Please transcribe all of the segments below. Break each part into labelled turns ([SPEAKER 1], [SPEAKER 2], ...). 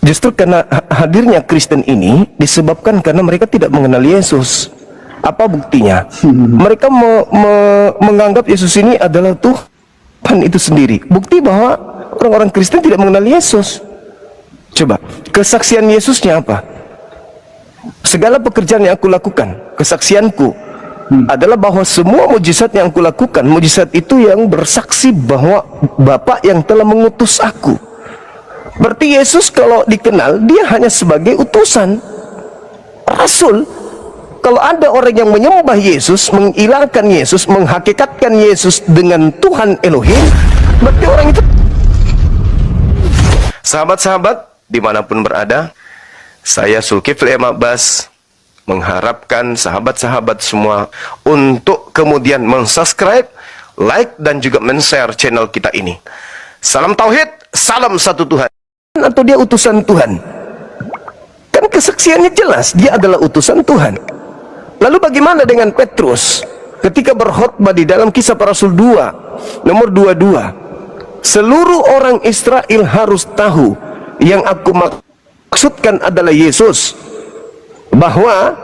[SPEAKER 1] Justru karena hadirnya Kristen ini disebabkan karena mereka tidak mengenal Yesus. Apa buktinya? Mereka menganggap Yesus ini adalah Tuhan itu sendiri. Bukti bahwa orang-orang Kristen tidak mengenal Yesus. Coba, kesaksian Yesusnya apa? Segala pekerjaan yang aku lakukan, kesaksianku adalah bahwa semua mujizat yang aku lakukan, mujizat itu yang bersaksi bahwa Bapa yang telah mengutus aku. Berarti Yesus kalau dikenal, dia hanya sebagai utusan, rasul. Kalau ada orang yang menyembah Yesus, mengilahkan Yesus, menghakikatkan Yesus dengan Tuhan Elohim, berarti orang itu. Sahabat-sahabat, dimanapun berada, saya Zulkifli M. Abbas mengharapkan sahabat-sahabat semua untuk kemudian mensubscribe, like, dan juga men-share channel kita ini. Salam Tauhid, salam satu Tuhan. Atau dia utusan Tuhan? Kan kesaksiannya jelas, dia adalah utusan Tuhan. Lalu bagaimana dengan Petrus ketika berkhotbah di dalam Kisah Para Rasul 2 nomor 22? Seluruh orang Israel harus tahu yang aku maksudkan adalah Yesus, bahwa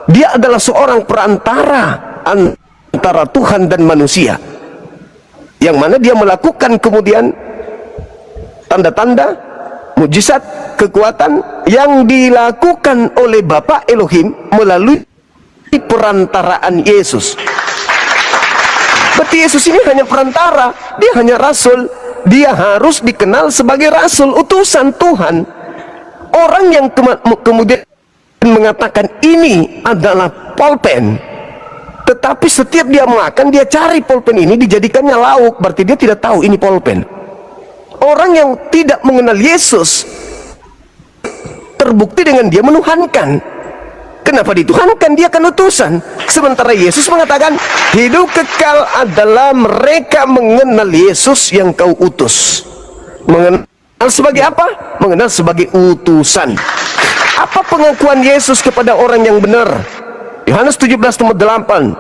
[SPEAKER 1] dia adalah seorang perantara antara Tuhan dan manusia, yang mana dia melakukan kemudian tanda-tanda, mujizat, kekuatan yang dilakukan oleh Bapa Elohim melalui perantaraan Yesus. Berarti Yesus ini hanya perantara, dia hanya rasul, dia harus dikenal sebagai rasul, utusan Tuhan. Orang yang kemudian mengatakan ini adalah pulpen, tetapi setiap dia makan, dia cari pulpen ini, dijadikannya lauk, berarti dia tidak tahu ini pulpen. Orang yang tidak mengenal Yesus terbukti dengan dia menuhankan. Kenapa dituhankan? Dia kan utusan. Sementara Yesus mengatakan hidup kekal adalah mereka mengenal Yesus yang kau utus. Mengenal sebagai apa? Mengenal sebagai utusan. Apa pengakuan Yesus kepada orang yang benar? Yohanes 17:8,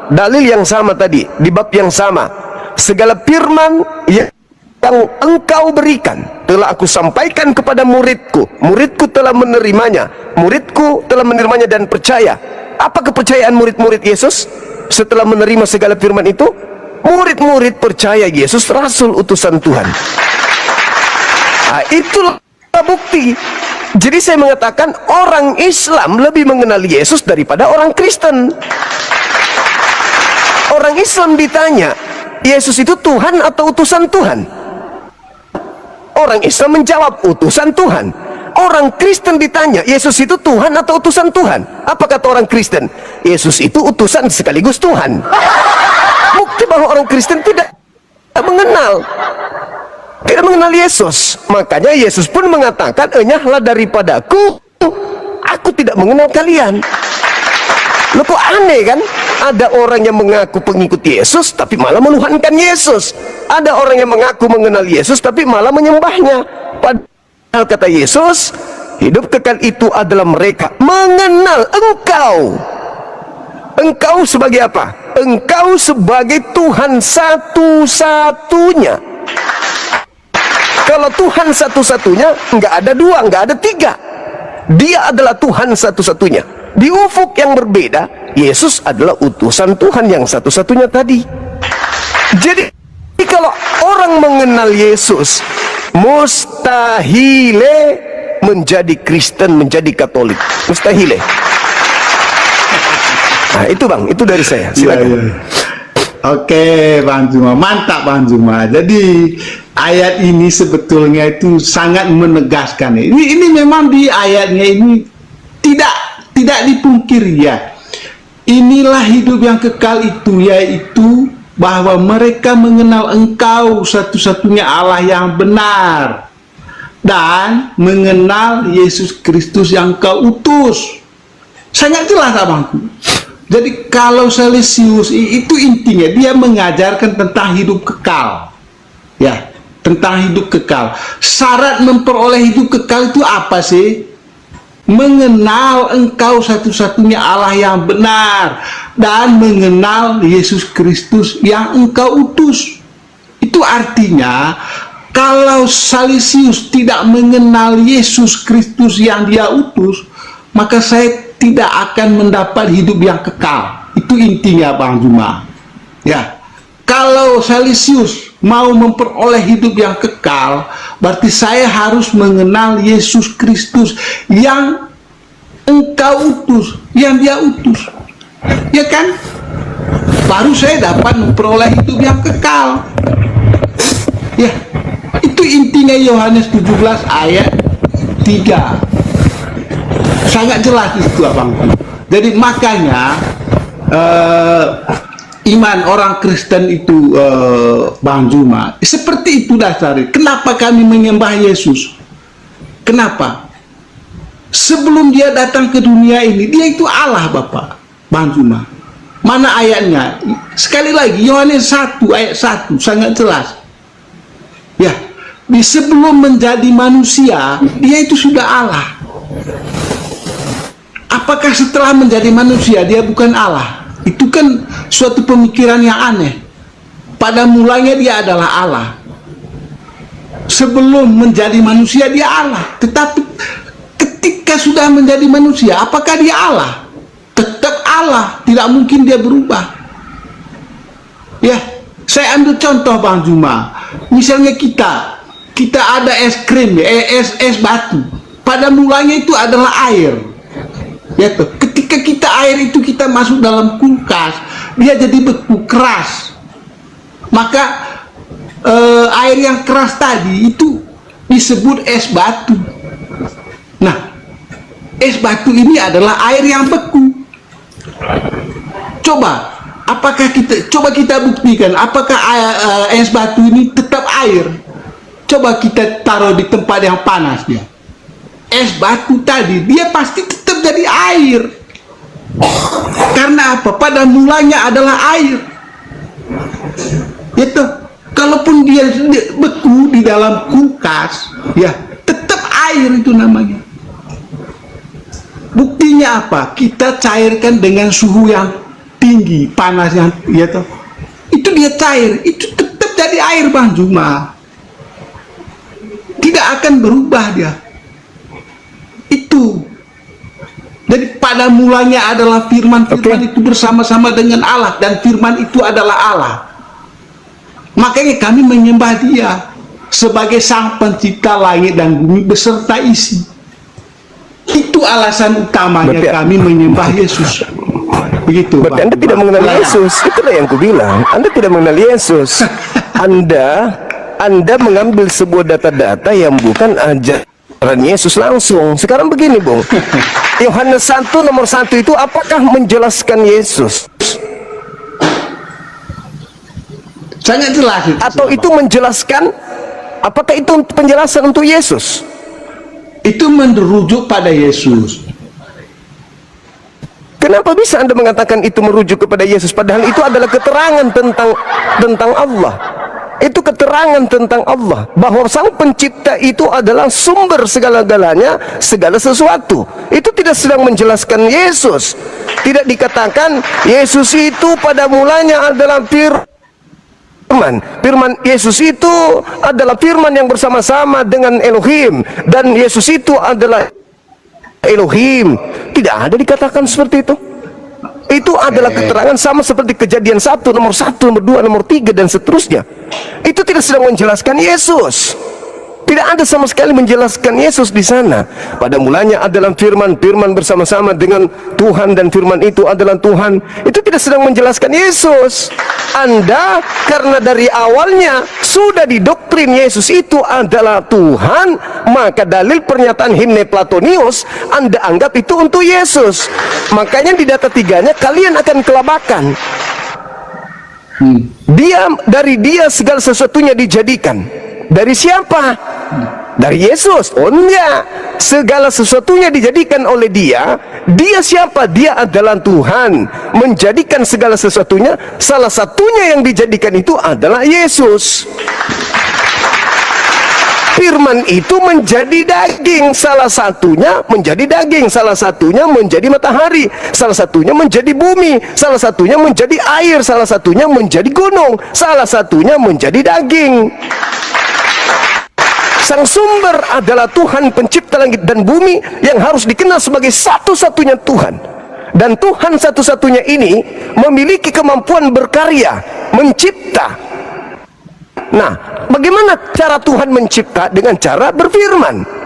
[SPEAKER 1] dalil yang sama tadi, di bab yang sama. Segala firman yang engkau berikan telah aku sampaikan kepada muridku. Muridku telah menerimanya. Muridku telah menerimanya dan percaya. Apa kepercayaan murid-murid Yesus setelah menerima segala firman itu? Murid-murid percaya Yesus rasul utusan Tuhan. Nah, itulah bukti. Jadi saya mengatakan orang Islam lebih mengenal Yesus daripada orang Kristen. Orang Islam ditanya, Yesus itu Tuhan atau utusan Tuhan? Orang Islam menjawab, utusan Tuhan. Orang Kristen ditanya, Yesus itu Tuhan atau utusan Tuhan? Apa kata orang Kristen? Yesus itu utusan sekaligus Tuhan. Bukti bahwa orang Kristen tidak mengenal Yesus. Makanya Yesus pun mengatakan, enyahlah daripadaku, aku tidak mengenal kalian. Loh, kok aneh kan? Ada orang yang mengaku pengikut Yesus tapi malah menuhankan Yesus. Ada orang yang mengaku mengenal Yesus tapi malah menyembahnya. Padahal kata Yesus, hidup kekal itu adalah mereka mengenal engkau. Engkau sebagai apa? Engkau sebagai Tuhan satu-satunya. Kalau Tuhan satu-satunya, nggak ada dua, nggak ada tiga. Dia adalah Tuhan satu-satunya. Di ufuk yang berbeda, Yesus adalah utusan Tuhan yang satu-satunya tadi. Jadi kalau orang mengenal Yesus, mustahile menjadi Kristen, menjadi Katolik. Mustahile. Nah itu Bang, itu dari saya. Silakan.
[SPEAKER 2] Ya. Oke Bang Juma, mantap Bang Juma. Jadi ayat ini sebetulnya itu sangat menegaskan. Ini memang di ayatnya ini tidak dipungkiri ya. Inilah hidup yang kekal itu, yaitu bahwa mereka mengenal engkau satu-satunya Allah yang benar dan mengenal Yesus Kristus yang kau utus. Sangat jelas abangku. Jadi kalau Salesius itu intinya dia mengajarkan tentang hidup kekal. Ya, tentang hidup kekal. Syarat memperoleh hidup kekal itu apa sih? Mengenal engkau satu-satunya Allah yang benar dan mengenal Yesus Kristus yang engkau utus. Itu artinya kalau Salesius tidak mengenal Yesus Kristus yang dia utus, maka saya tidak akan mendapat hidup yang kekal. Itu intinya Bang Juma. Ya, kalau Salesius mau memperoleh hidup yang kekal, berarti saya harus mengenal Yesus Kristus yang engkau utus, yang dia utus. Ya kan? Baru saya dapat memperoleh hidup yang kekal. Ya, itu intinya Yohanes 17 ayat 3. Sangat jelas itu Abang. Jadi makanya iman orang Kristen itu Bang Juma seperti itu dasarnya. Kenapa kami menyembah Yesus? Kenapa? Sebelum dia datang ke dunia ini, dia itu Allah Bapak, Bang Juma. Mana ayatnya? Sekali lagi, Yohanes 1 ayat 1, sangat jelas. Ya, sebelum menjadi manusia, dia itu sudah Allah. Apakah setelah menjadi manusia, dia bukan Allah? Itu kan suatu pemikiran yang aneh. Pada mulanya dia adalah Allah. Sebelum menjadi manusia, dia Allah. Tetapi ketika sudah menjadi manusia, apakah dia Allah? Tetap Allah, tidak mungkin dia berubah. Ya, saya ambil contoh Bang Juma. Misalnya kita ada es krim, es batu. Pada mulanya itu adalah air. Ya tuh. Ketika kita air itu kita masuk dalam kulkas, dia jadi beku keras. Maka air yang keras tadi itu disebut es batu. Nah, es batu ini adalah air yang beku. Coba kita buktikan apakah es batu ini tetap air. Coba kita taruh di tempat yang panas dia. Es batu tadi dia pasti tetap jadi air. Karena apa? Pada mulanya adalah air. Itu kalaupun dia beku di dalam kulkas, ya tetap air itu namanya. Buktinya apa? Kita cairkan dengan suhu yang tinggi, panas yang ya toh. Itu dia cair, itu tetap jadi air Bang Juma. Tidak akan berubah dia. Itu. Jadi pada mulanya adalah firman itu bersama-sama dengan Allah, dan firman itu adalah Allah. Makanya kami menyembah dia sebagai sang pencipta langit dan bumi beserta isi. Itu alasan utamanya kami menyembah Yesus. Begitu.
[SPEAKER 1] Berarti Anda tidak mengenal Yesus. Itulah yang kubilang. Anda tidak mengenal Yesus. Anda mengambil sebuah data-data yang bukan ajaran Yesus langsung. Sekarang begini, Bung. Yohanes 1 nomor 1 itu apakah menjelaskan Yesus?
[SPEAKER 2] Sangat jelas itu.
[SPEAKER 1] Atau itu menjelaskan, apakah itu penjelasan untuk Yesus?
[SPEAKER 2] Itu merujuk pada Yesus.
[SPEAKER 1] Kenapa bisa Anda mengatakan itu merujuk kepada Yesus? Padahal itu adalah keterangan tentang Allah. Itu keterangan tentang Allah, bahwa sang pencipta itu adalah sumber segala-galanya, segala sesuatu. Itu tidak sedang menjelaskan Yesus. Tidak dikatakan Yesus itu pada mulanya adalah Firman Yesus itu adalah firman yang bersama-sama dengan Elohim, dan Yesus itu adalah Elohim. Tidak ada dikatakan seperti itu. Itu adalah keterangan sama seperti Kejadian 1 nomor 1, nomor 2, nomor 3 dan seterusnya. Itu tidak sedang menjelaskan Yesus. Tidak ada sama sekali menjelaskan Yesus di sana. Pada mulanya adalah firman bersama-sama dengan Tuhan, dan firman itu adalah Tuhan. Itu tidak sedang menjelaskan Yesus. Anda karena dari awalnya sudah didoktrin Yesus itu adalah Tuhan, maka dalil pernyataan himne Platonius Anda anggap itu untuk Yesus. Makanya di data 3-nya kalian akan kelabakan. Dari dia segala sesuatunya dijadikan. Dari siapa? Dari Yesus. Oh enggak, segala sesuatunya dijadikan oleh dia. Dia siapa? Dia adalah Tuhan, menjadikan segala sesuatunya. Salah satunya yang dijadikan itu adalah Yesus. Firman itu menjadi daging, salah satunya menjadi daging, salah satunya menjadi matahari, salah satunya menjadi bumi, salah satunya menjadi air, salah satunya menjadi gunung, salah satunya menjadi daging. Sang sumber adalah Tuhan pencipta langit dan bumi yang harus dikenal sebagai satu-satunya Tuhan. Dan Tuhan satu-satunya ini memiliki kemampuan berkarya, mencipta. Nah, bagaimana cara Tuhan mencipta? Dengan cara berfirman.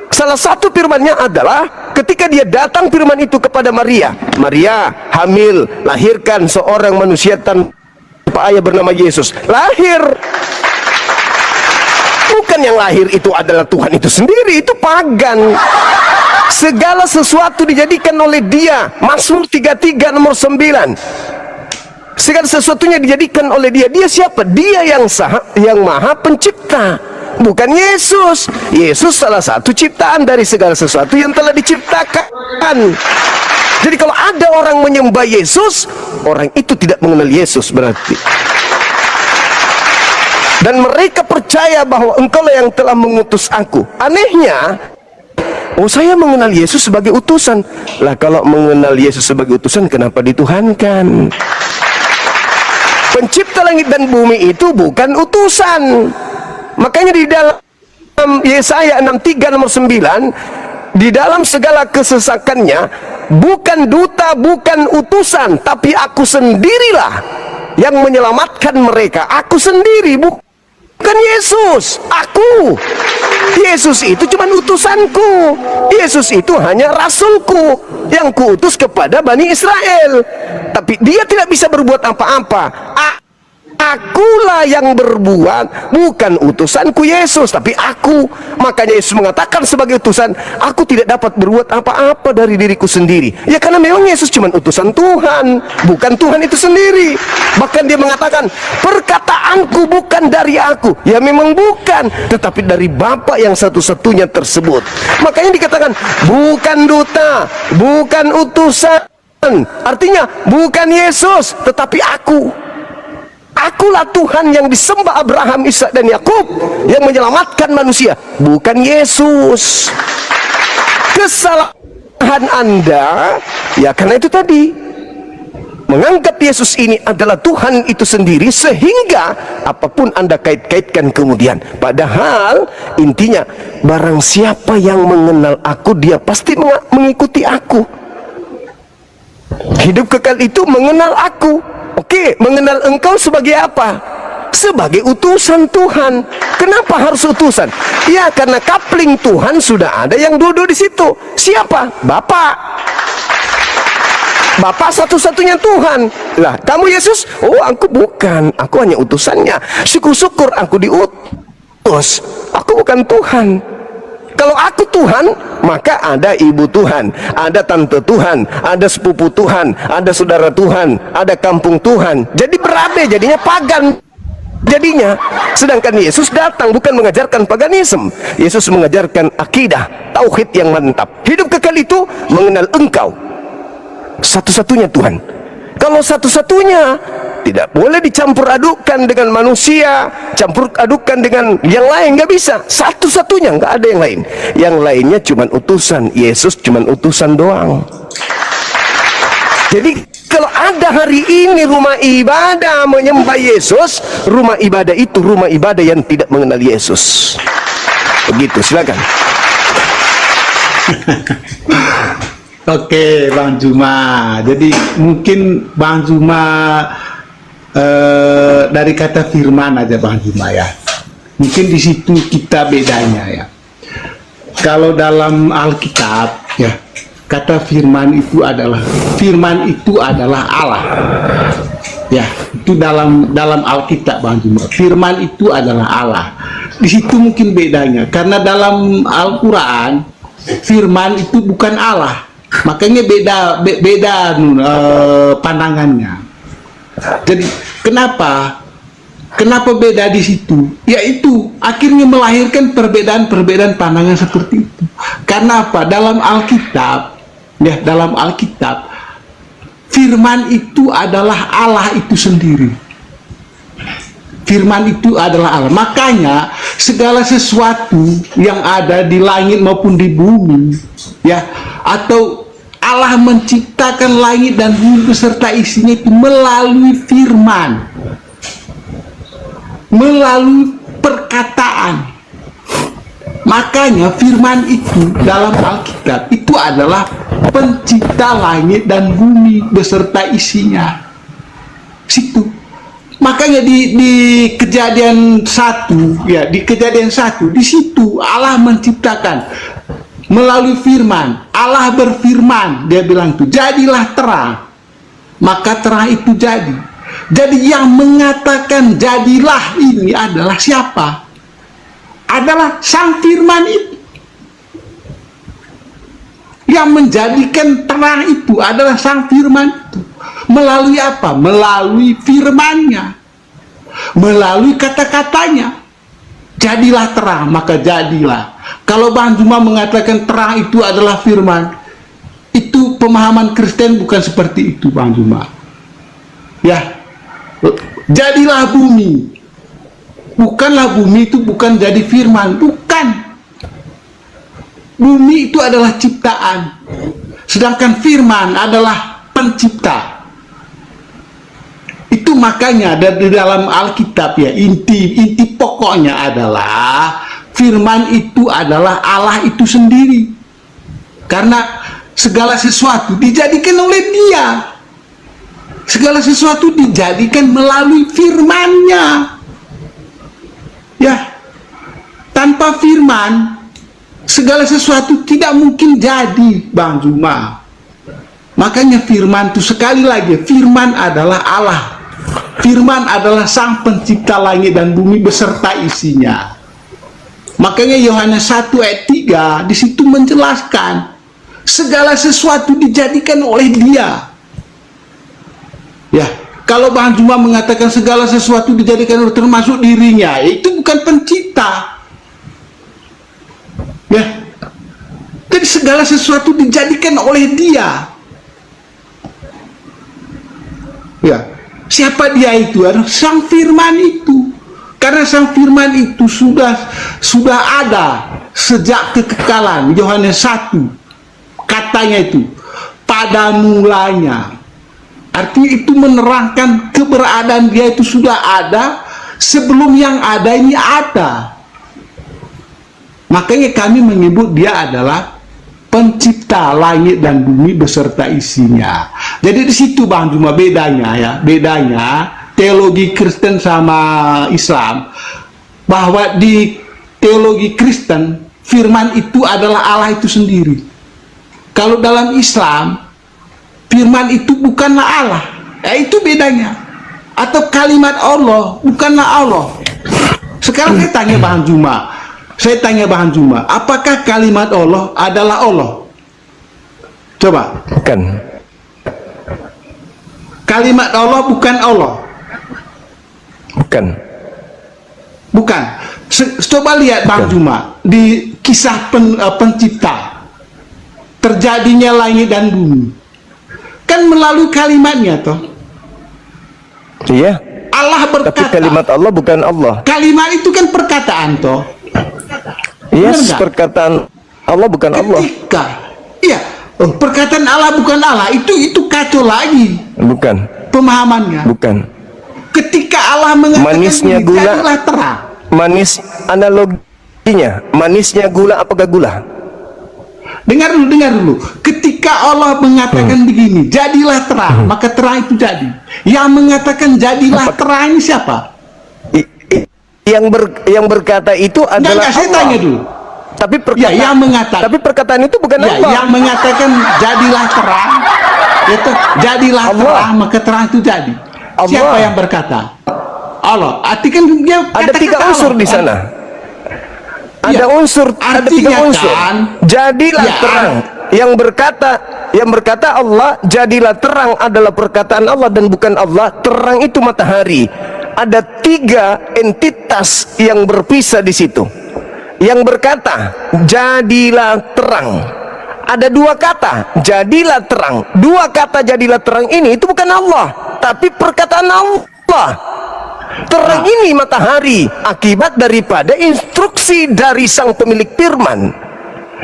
[SPEAKER 1] Salah satu firman-Nya adalah ketika dia datang firman itu kepada Maria. Maria hamil, lahirkan seorang manusia tanpa ayah bernama Yesus. Lahir. Bukan yang lahir itu adalah Tuhan itu sendiri, itu pagan. Segala sesuatu dijadikan oleh Dia. Mazmur 33 nomor 9. Segala sesuatunya dijadikan oleh Dia. Dia siapa? Dia yang maha pencipta, bukan Yesus. Yesus salah satu ciptaan dari segala sesuatu yang telah diciptakan. Jadi kalau ada orang menyembah Yesus, orang itu tidak mengenal Yesus berarti. Dan mereka percaya bahwa Engkaulah yang telah mengutus aku. Anehnya, saya mengenal Yesus sebagai utusan. Lah kalau mengenal Yesus sebagai utusan, kenapa dituhankan? Pencipta langit dan bumi itu bukan utusan. Makanya di dalam Yesaya 63 nomor 9, di dalam segala kesesakannya, bukan duta, bukan utusan, tapi aku sendirilah yang menyelamatkan mereka. Aku sendiri, bukan Yesus. Aku. Yesus itu cuma utusanku. Yesus itu hanya rasulku yang kuutus kepada Bani Israel. Tapi dia tidak bisa berbuat apa-apa. Akulah yang berbuat, bukan utusanku Yesus, tapi aku. Makanya Yesus mengatakan sebagai utusan, aku tidak dapat berbuat apa-apa dari diriku sendiri. Ya karena memang Yesus cuma utusan Tuhan, bukan Tuhan itu sendiri. Bahkan dia mengatakan, perkataanku bukan dari aku. Ya memang bukan, tetapi dari Bapa yang satu-satunya tersebut. Makanya dikatakan, bukan duta, bukan utusan. Artinya, bukan Yesus, tetapi aku. Akulah Tuhan yang disembah Abraham, Ishak dan Yakub, yang menyelamatkan manusia, bukan Yesus. Kesalahan Anda, ya karena itu tadi, menganggap Yesus ini adalah Tuhan itu sendiri, sehingga apapun Anda kait-kaitkan kemudian. Padahal intinya, barang siapa yang mengenal aku, dia pasti mengikuti aku. Hidup kekal itu mengenal aku. Oke, mengenal engkau sebagai apa? Sebagai utusan Tuhan. Kenapa harus utusan? Ya, karena kapling Tuhan sudah ada yang duduk di situ. Siapa? Bapak. Bapak satu-satunya Tuhan. Lah, kamu Yesus? Oh, aku bukan. Aku hanya utusannya. Syukur-syukur aku diutus. Aku bukan Tuhan. Kalau aku Tuhan, maka ada ibu Tuhan, ada tante Tuhan, ada sepupu Tuhan, ada saudara Tuhan, ada kampung Tuhan. Jadi berabe, jadinya pagan. Jadinya, sedangkan Yesus datang bukan mengajarkan paganisme. Yesus mengajarkan akidah, tauhid yang mantap. Hidup kekal itu mengenal engkau, satu-satunya Tuhan. Kalau satu-satunya, tidak boleh dicampur adukkan dengan manusia, campur adukkan dengan yang lain, nggak bisa. Satu-satunya, nggak ada yang lain. Yang lainnya cuma utusan. Yesus cuma utusan doang. Jadi kalau ada hari ini rumah ibadah menyembah Yesus, rumah ibadah itu rumah ibadah yang tidak mengenal Yesus. Begitu, silakan.
[SPEAKER 2] Oke, Bang Juma. Jadi mungkin Bang Juma dari kata firman aja Bang Juma ya. Mungkin di situ kita bedanya ya. Kalau dalam Alkitab ya, kata firman itu adalah Allah. Ya, itu dalam Alkitab Bang Juma. Firman itu adalah Allah. Di situ mungkin bedanya karena dalam Al-Qur'an firman itu bukan Allah. Makanya beda pandangannya. Jadi kenapa beda di situ? Yaitu akhirnya melahirkan perbedaan pandangan seperti itu. Karena apa? Dalam Alkitab firman itu adalah Allah itu sendiri. Firman itu adalah Allah. Makanya segala sesuatu yang ada di langit maupun di bumi, ya, atau Allah menciptakan langit dan bumi beserta isinya itu melalui firman, melalui perkataan. Makanya firman itu dalam Alkitab itu adalah pencipta langit dan bumi beserta isinya. Situ. Makanya di Kejadian 1, ya, di Kejadian 1, di situ Allah menciptakan melalui firman. Allah berfirman, dia bilang tuh, jadilah terang. Maka terang itu jadi. Jadi yang mengatakan jadilah ini adalah siapa? Adalah sang firman itu. Yang menjadikan terang itu adalah sang firman itu. Melalui apa? Melalui firmannya. Melalui kata-katanya. Jadilah terang, maka jadilah. Kalau Bang Juma mengatakan terang itu adalah firman, itu pemahaman Kristen bukan seperti itu, Bang Juma. Ya. Jadilah bumi. Bukanlah bumi itu bukan jadi firman, bukan. Bumi itu adalah ciptaan. Sedangkan firman adalah pencipta. Itu makanya di dalam Alkitab, ya, inti pokoknya adalah firman itu adalah Allah itu sendiri. Karena segala sesuatu dijadikan oleh Dia. Segala sesuatu dijadikan melalui firman-Nya. Ya. Tanpa firman, segala sesuatu tidak mungkin jadi, Bang Juma. Makanya firman itu, sekali lagi, firman adalah Allah. Firman adalah sang pencipta langit dan bumi beserta isinya. Makanya Yohanes 1 ayat 3 di situ menjelaskan segala sesuatu dijadikan oleh Dia. Ya, kalau Bang Juma mengatakan segala sesuatu dijadikan oleh, termasuk dirinya, itu bukan pencipta. Ya. Jadi segala sesuatu dijadikan oleh Dia. Ya. Siapa Dia itu? Adalah sang firman itu. Karena sang firman itu sudah ada sejak kekekalan. Yohanes 1 katanya itu pada mulanya. Artinya itu menerangkan keberadaan Dia itu sudah ada sebelum yang ada ini ada. Makanya kami menyebut Dia adalah pencipta langit dan bumi beserta isinya. Jadi di situ, Bang Juma, bedanya, ya, bedanya teologi Kristen sama Islam. Bahwa di teologi Kristen firman itu adalah Allah itu sendiri. Kalau dalam Islam firman itu bukanlah Allah. Ya, itu bedanya. Atau kalimat Allah bukanlah Allah. Sekarang saya tanya Bang Juma. Apakah kalimat Allah adalah Allah? Coba.
[SPEAKER 1] Bukan.
[SPEAKER 2] Kalimat Allah bukan Allah.
[SPEAKER 1] Bukan.
[SPEAKER 2] Bukan. Coba lihat Bang Juma di kisah pencipta. Terjadinya langit dan bumi. Kan melalui kalimatnya toh.
[SPEAKER 1] Iya.
[SPEAKER 2] Allah berkata.
[SPEAKER 1] Tapi kalimat Allah bukan Allah.
[SPEAKER 2] Kalimat itu kan perkataan toh.
[SPEAKER 1] Yes, perkataan Allah bukan Allah.
[SPEAKER 2] Iya, perkataan Allah bukan Allah, itu kacau lagi.
[SPEAKER 1] Bukan.
[SPEAKER 2] Pemahamannya.
[SPEAKER 1] Bukan.
[SPEAKER 2] Ketika Allah mengatakan
[SPEAKER 1] manisnya
[SPEAKER 2] ini,
[SPEAKER 1] gula,
[SPEAKER 2] jadilah terang.
[SPEAKER 1] Manis analoginya. Manisnya gula apakah gula?
[SPEAKER 2] Dengar dulu. Ketika Allah mengatakan begini, jadilah terang, maka terang itu jadi. Yang mengatakan jadilah terang ini siapa?
[SPEAKER 1] Yang berkata itu adalah
[SPEAKER 2] Enggak, saya tanya dulu.
[SPEAKER 1] Tapi perkataan,
[SPEAKER 2] yang mengatakan.
[SPEAKER 1] Tapi perkataan itu bukan Allah.
[SPEAKER 2] Yang mengatakan jadilah terang, itu jadilah terang, maka terang itu jadi. Allah. Siapa yang berkata? Allah. Artikan dia
[SPEAKER 1] ada tiga unsur di sana. Ada unsur, ada tiga unsur. Jadilah terang. Yang berkata Allah, jadilah terang adalah perkataan Allah dan bukan Allah. Terang itu matahari. Ada tiga entitas yang berpisah di situ. Yang berkata, jadilah terang. Ada dua kata, jadilah terang. Dua kata jadilah terang ini itu bukan Allah, tapi perkataan Allah. Terang ini matahari akibat daripada instruksi dari sang pemilik firman.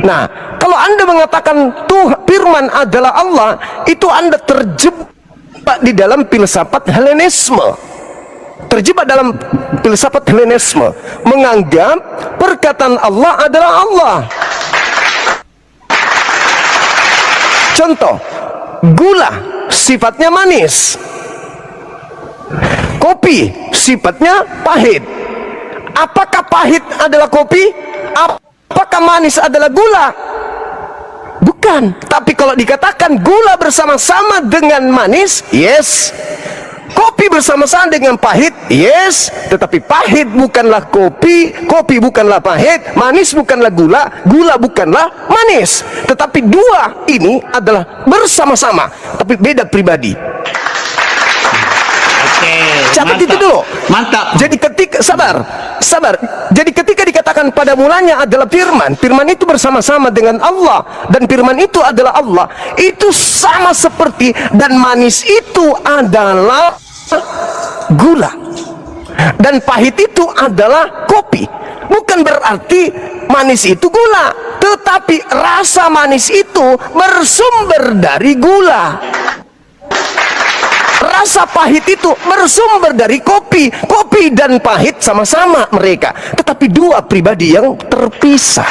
[SPEAKER 1] Nah, kalau Anda mengatakan firman adalah Allah, itu Anda terjebak di dalam filsafat Helenisme. terjebak dalam filsafat Hellenisme, menganggap perkataan Allah adalah Allah. Contoh, gula sifatnya manis, kopi sifatnya pahit. Apakah pahit adalah kopi? Apakah manis adalah gula? Bukan. Tapi kalau dikatakan gula bersama-sama dengan manis, yes. Kopi bersama-sama dengan pahit, yes. Tetapi pahit bukanlah kopi, kopi bukanlah pahit, manis bukanlah gula, gula bukanlah manis. Tetapi dua ini adalah bersama-sama, tapi beda pribadi. Catat itu dulu.
[SPEAKER 2] Mantap.
[SPEAKER 1] Jadi ketika sabar. Jadi ketika dikatakan pada mulanya adalah firman, firman itu bersama-sama dengan Allah dan firman itu adalah Allah. Itu sama seperti dan manis itu adalah gula. Dan pahit itu adalah kopi. Bukan berarti manis itu gula, tetapi rasa manis itu bersumber dari gula. Rasa pahit itu bersumber dari kopi. Kopi dan pahit sama-sama mereka, tetapi dua pribadi yang terpisah.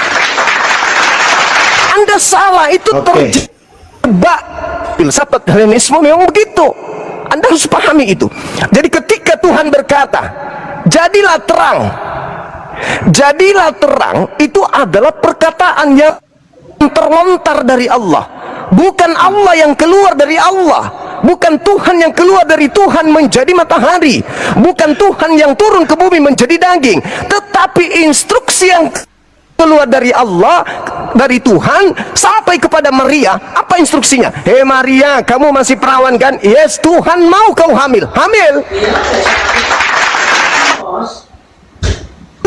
[SPEAKER 1] Anda salah, itu terjebak filsafat Hellenisme memang begitu. Anda harus pahami itu. Jadi ketika Tuhan berkata, jadilah terang. Jadilah terang itu adalah perkataan yang terlontar dari Allah. Bukan Allah yang keluar dari Allah. Bukan Tuhan yang keluar dari Tuhan menjadi matahari. Bukan Tuhan yang turun ke bumi menjadi daging. Tetapi instruksi yang keluar dari Allah, dari Tuhan sampai kepada Maria. Apa instruksinya? Hei Maria, kamu masih perawan kan? Yes, Tuhan mau kau hamil. Hamil.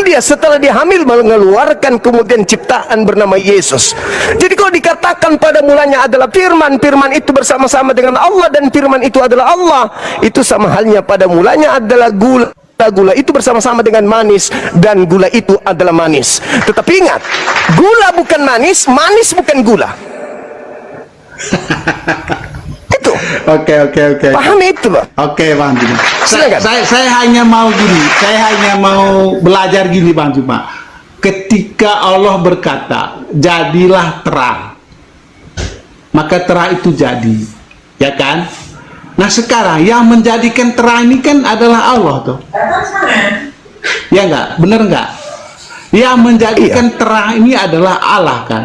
[SPEAKER 1] Dia setelah dia hamil mengeluarkan kemudian ciptaan bernama Yesus. Jadi kalau dikatakan pada mulanya adalah firman, firman itu bersama-sama dengan Allah dan firman itu adalah Allah, itu sama halnya pada mulanya adalah gula. Gula itu bersama-sama dengan manis dan gula itu adalah manis. Tetapi ingat, gula bukan manis, manis bukan gula. Itu.
[SPEAKER 2] Oke.
[SPEAKER 1] Pahami itu, Pak.
[SPEAKER 2] Oke, Bang Juma.
[SPEAKER 1] Silakan.
[SPEAKER 2] Saya hanya mau gini. Saya hanya mau belajar gini, Bang Juma. Ketika Allah berkata, jadilah terang, maka terang itu jadi, ya kan? Nah sekarang yang menjadikan terang ini kan adalah Allah tuh. Ya enggak? Bener enggak? Yang menjadikan terang ini adalah Allah kan?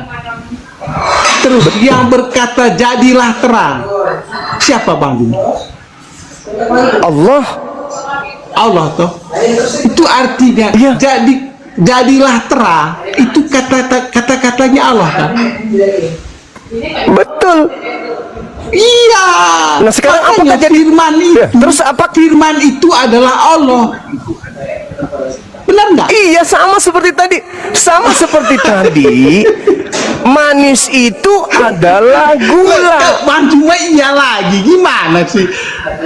[SPEAKER 2] Terus yang berkata jadilah terang, siapa Bang Juma? Allah toh. Itu artinya jadilah terang, itu kata-katanya Allah kan?
[SPEAKER 1] Betul.
[SPEAKER 2] Iya.
[SPEAKER 1] Nah sekarang apa jadi
[SPEAKER 2] firman itu?
[SPEAKER 1] Ya, terus apa?
[SPEAKER 2] Firman itu adalah Allah. Benar nggak?
[SPEAKER 1] Iya, sama seperti tadi. Sama seperti tadi. Manis itu adalah gula.
[SPEAKER 2] Bang Juma iya lagi. Gimana sih?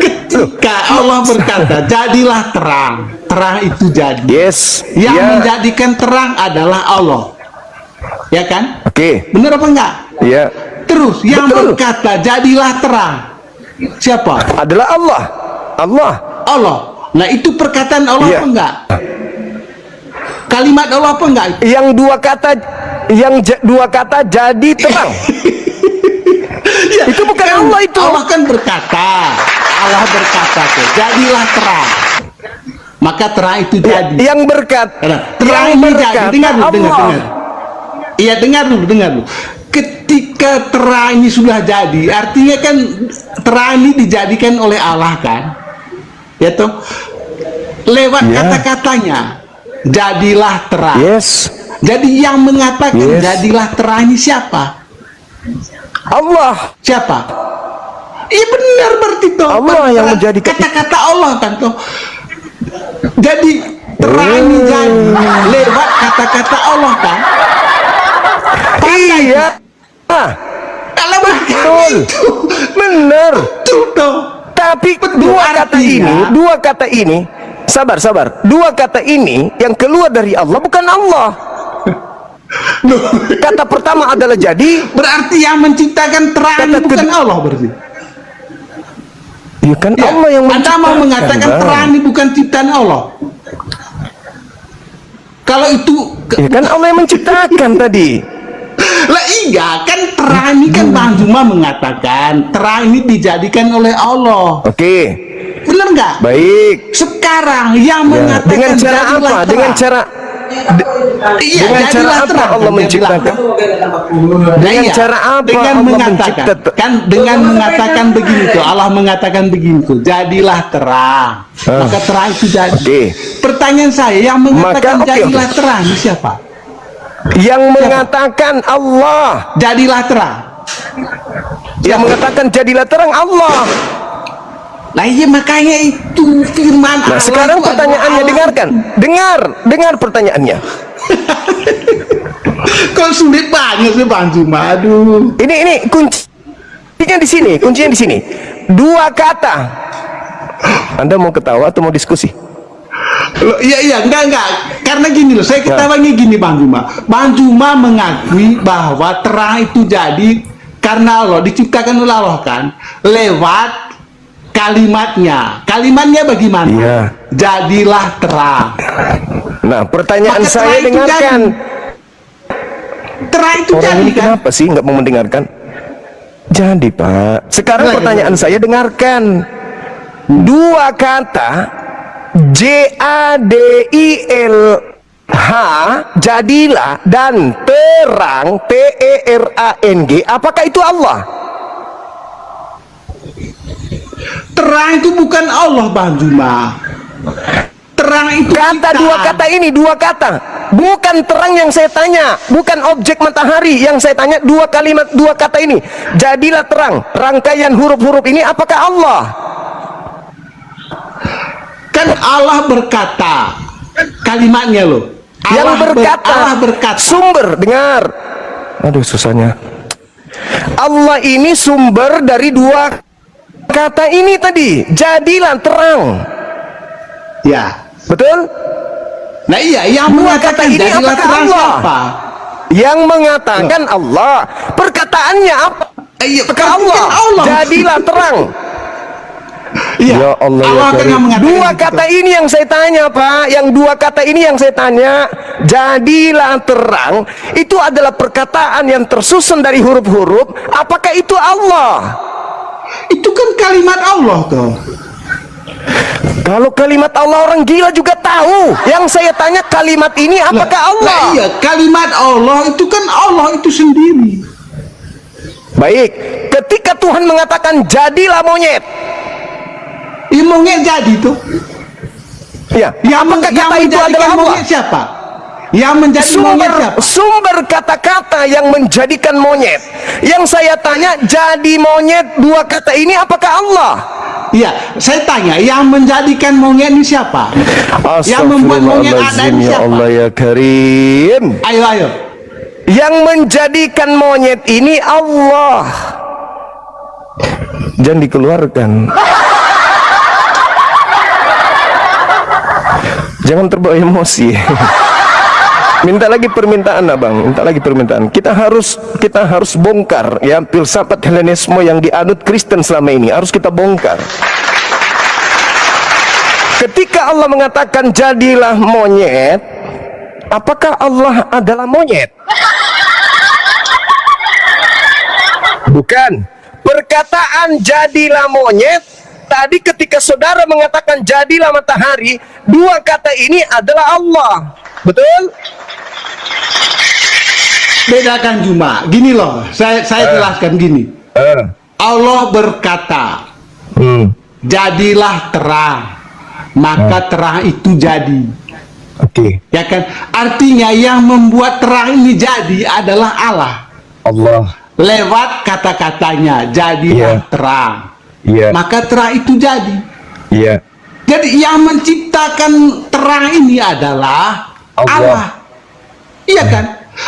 [SPEAKER 2] Ketika Allah berkata, jadilah terang. Terang itu jadi.
[SPEAKER 1] Yes.
[SPEAKER 2] Yang menjadikan terang adalah Allah. Ya kan?
[SPEAKER 1] Oke.
[SPEAKER 2] Benar apa enggak?
[SPEAKER 1] Iya.
[SPEAKER 2] Terus yang berkata jadilah terang, siapa?
[SPEAKER 1] Adalah Allah.
[SPEAKER 2] Allah. Nah itu perkataan Allah apa enggak? Kalimat Allah apa enggak?
[SPEAKER 1] Yang dua kata jadi terang.
[SPEAKER 2] Ya,
[SPEAKER 1] itu bukan
[SPEAKER 2] kan,
[SPEAKER 1] Allah itu.
[SPEAKER 2] Allah kan berkata, jadilah terang. Maka terang itu jadi.
[SPEAKER 1] Yang berkata,
[SPEAKER 2] terang ini jadi. Dengar. Iya dengar dulu. Ketika terang ini sudah jadi, artinya kan terang ini dijadikan oleh Allah kan, ya toh, lewat kata-katanya, jadilah terang.
[SPEAKER 1] Yes.
[SPEAKER 2] Jadi yang mengatakan jadilah terang ini siapa?
[SPEAKER 1] Allah.
[SPEAKER 2] Siapa? Iya benar berarti toh.
[SPEAKER 1] Allah yang menjadi
[SPEAKER 2] kata-kata Allah kan toh. Jadi terang ini jadi lewat kata-kata Allah kan.
[SPEAKER 1] Iya.
[SPEAKER 2] Kalau
[SPEAKER 1] betul. Benar.
[SPEAKER 2] Betul toh.
[SPEAKER 1] Tapi dua kata ini, sabar. Dua kata ini yang keluar dari Allah bukan Allah. Kata pertama adalah jadi.
[SPEAKER 2] Berarti yang menciptakan terang bukan Allah berarti.
[SPEAKER 1] Ya kan
[SPEAKER 2] Ya,
[SPEAKER 1] Allah yang
[SPEAKER 2] Anda mau mengatakan
[SPEAKER 1] Bang.
[SPEAKER 2] terang ini bukan ciptaan Allah. Kalau itu
[SPEAKER 1] Ya kan Allah yang menciptakan tadi.
[SPEAKER 2] lah iya kan terang ini kan Bang Juma mengatakan terang ini dijadikan oleh Allah.
[SPEAKER 1] Oke,
[SPEAKER 2] Benar nggak?
[SPEAKER 1] baik.
[SPEAKER 2] Sekarang yang
[SPEAKER 1] Ya,
[SPEAKER 2] mengatakan
[SPEAKER 1] dengan cara
[SPEAKER 2] jadilah
[SPEAKER 1] apa?
[SPEAKER 2] terang.
[SPEAKER 1] Dengan cara
[SPEAKER 2] Iya,
[SPEAKER 1] dengan cara
[SPEAKER 2] jadilah
[SPEAKER 1] apa
[SPEAKER 2] terang,
[SPEAKER 1] Allah
[SPEAKER 2] kan,
[SPEAKER 1] menciptakan?
[SPEAKER 2] jadilah.
[SPEAKER 1] Dengan
[SPEAKER 2] Iya,
[SPEAKER 1] cara apa
[SPEAKER 2] dengan
[SPEAKER 1] Allah
[SPEAKER 2] mengatakan
[SPEAKER 1] mencipta-
[SPEAKER 2] kan dengan mengatakan begini tuh Allah mengatakan begini tuh jadilah terang. Maka terang itu jadi.
[SPEAKER 1] Oke.
[SPEAKER 2] Pertanyaan saya yang mengatakan
[SPEAKER 1] Maka, oke,
[SPEAKER 2] jadilah
[SPEAKER 1] oke.
[SPEAKER 2] terang ini siapa?
[SPEAKER 1] Yang mengatakan Allah,
[SPEAKER 2] Jadilah terang.
[SPEAKER 1] yang mengatakan jadilah terang Allah.
[SPEAKER 2] Nah iya makanya itu firman
[SPEAKER 1] Nah,
[SPEAKER 2] Allah
[SPEAKER 1] sekarang
[SPEAKER 2] itu adalah
[SPEAKER 1] pertanyaannya
[SPEAKER 2] Allah.
[SPEAKER 1] dengarkan. Dengar pertanyaannya.
[SPEAKER 2] Kok sulit banget sih Bang Juma? Aduh.
[SPEAKER 1] Ini kuncinya di sini, kuncinya di sini. Dua kata. Anda mau ketawa atau mau diskusi?
[SPEAKER 2] Loh, iya enggak karena gini loh saya ketawanya gini Bang Juma. Bang Juma mengakui bahwa terang itu jadi karena Allah diciptakan oleh Allah kan lewat kalimatnya bagaimana?
[SPEAKER 1] Iya.
[SPEAKER 2] Jadilah terang.
[SPEAKER 1] Nah, pertanyaan
[SPEAKER 2] Maka
[SPEAKER 1] saya
[SPEAKER 2] terang itu
[SPEAKER 1] dengarkan.
[SPEAKER 2] Terang itu
[SPEAKER 1] Orang
[SPEAKER 2] jadi
[SPEAKER 1] ini
[SPEAKER 2] kan
[SPEAKER 1] kenapa sih nggak mau mendengarkan? Jadi Pak, sekarang
[SPEAKER 2] Nah,
[SPEAKER 1] pertanyaan saya dengarkan. Dua kata JADILH jadilah dan terang TERANG, apakah itu Allah?
[SPEAKER 2] terang itu bukan Allah Bang Juma. Terang itu
[SPEAKER 1] Kata
[SPEAKER 2] ciptaan.
[SPEAKER 1] dua kata ini, dua kata. Bukan terang yang saya tanya, bukan objek matahari yang saya tanya, dua kalimat, dua kata ini. Jadilah terang, rangkaian huruf-huruf ini apakah Allah?
[SPEAKER 2] Kan Allah berkata kalimatnya loh.
[SPEAKER 1] Yang
[SPEAKER 2] Allah
[SPEAKER 1] berkata,
[SPEAKER 2] Allah berkata.
[SPEAKER 1] sumber, dengar. Aduh susahnya. Allah ini sumber dari dua kata ini tadi. Jadilah terang.
[SPEAKER 2] Ya.
[SPEAKER 1] Betul?
[SPEAKER 2] Nah iya, yang
[SPEAKER 1] Dua
[SPEAKER 2] mengatakan
[SPEAKER 1] kata ini
[SPEAKER 2] jadilah
[SPEAKER 1] apakah
[SPEAKER 2] terang
[SPEAKER 1] Allah?
[SPEAKER 2] siapa?
[SPEAKER 1] Yang mengatakan Allah. Perkataannya apa?
[SPEAKER 2] Iya,
[SPEAKER 1] Apakah
[SPEAKER 2] kan
[SPEAKER 1] Allah?
[SPEAKER 2] Allah.
[SPEAKER 1] Jadilah terang.
[SPEAKER 2] Iya.
[SPEAKER 1] Ya Allah, ya
[SPEAKER 2] Allah kan
[SPEAKER 1] Karim.
[SPEAKER 2] yang mengatakan
[SPEAKER 1] Dua
[SPEAKER 2] gitu.
[SPEAKER 1] kata ini yang saya tanya Pak. Yang dua kata ini yang saya tanya. Jadilah terang. Itu adalah perkataan yang tersusun dari huruf-huruf. Apakah itu Allah?
[SPEAKER 2] Itu kan kalimat Allah tuh.
[SPEAKER 1] Kalau kalimat Allah orang gila juga tahu. Yang saya tanya kalimat ini apakah Allah?
[SPEAKER 2] Lah iya, kalimat Allah itu kan Allah itu sendiri.
[SPEAKER 1] Baik. Ketika Tuhan mengatakan jadilah monyet.
[SPEAKER 2] Monyet jadi tuh.
[SPEAKER 1] Ya. Apakah kata itu
[SPEAKER 2] menjadikan
[SPEAKER 1] adalah Allah?
[SPEAKER 2] monyet siapa? Yang menjadi monyet siapa?
[SPEAKER 1] Sumber kata-kata yang menjadikan monyet. Yang saya tanya, jadi monyet, dua kata ini apakah Allah?
[SPEAKER 2] Iya, saya tanya, yang menjadikan monyet ini siapa? Yang membuat monyet ada ini
[SPEAKER 1] ya
[SPEAKER 2] siapa?
[SPEAKER 1] Allah ya Karim.
[SPEAKER 2] Ayo.
[SPEAKER 1] Yang menjadikan monyet ini Allah. Jangan dikeluarkan. Jangan terbawa emosi. Minta lagi permintaan Abang, minta lagi permintaan. Kita harus bongkar ya filsafat Helenisme yang dianut Kristen selama ini, harus kita bongkar. Ketika Allah mengatakan jadilah monyet, apakah Allah adalah monyet? Bukan. Perkataan jadilah monyet tadi ketika saudara mengatakan jadilah matahari, dua kata ini adalah Allah. Betul?
[SPEAKER 2] Bedakan Juma. Gini loh, saya jelaskan gini. Allah berkata, jadilah terang, maka terang itu jadi.
[SPEAKER 1] Oke.
[SPEAKER 2] Ya kan? Artinya yang membuat terang ini jadi adalah Allah.
[SPEAKER 1] Allah.
[SPEAKER 2] Lewat kata-katanya, jadilah
[SPEAKER 1] Iya.
[SPEAKER 2] terang.
[SPEAKER 1] Iya.
[SPEAKER 2] Maka terang itu jadi.
[SPEAKER 1] Iya.
[SPEAKER 2] Jadi yang menciptakan terang ini adalah Allah. Iya kan?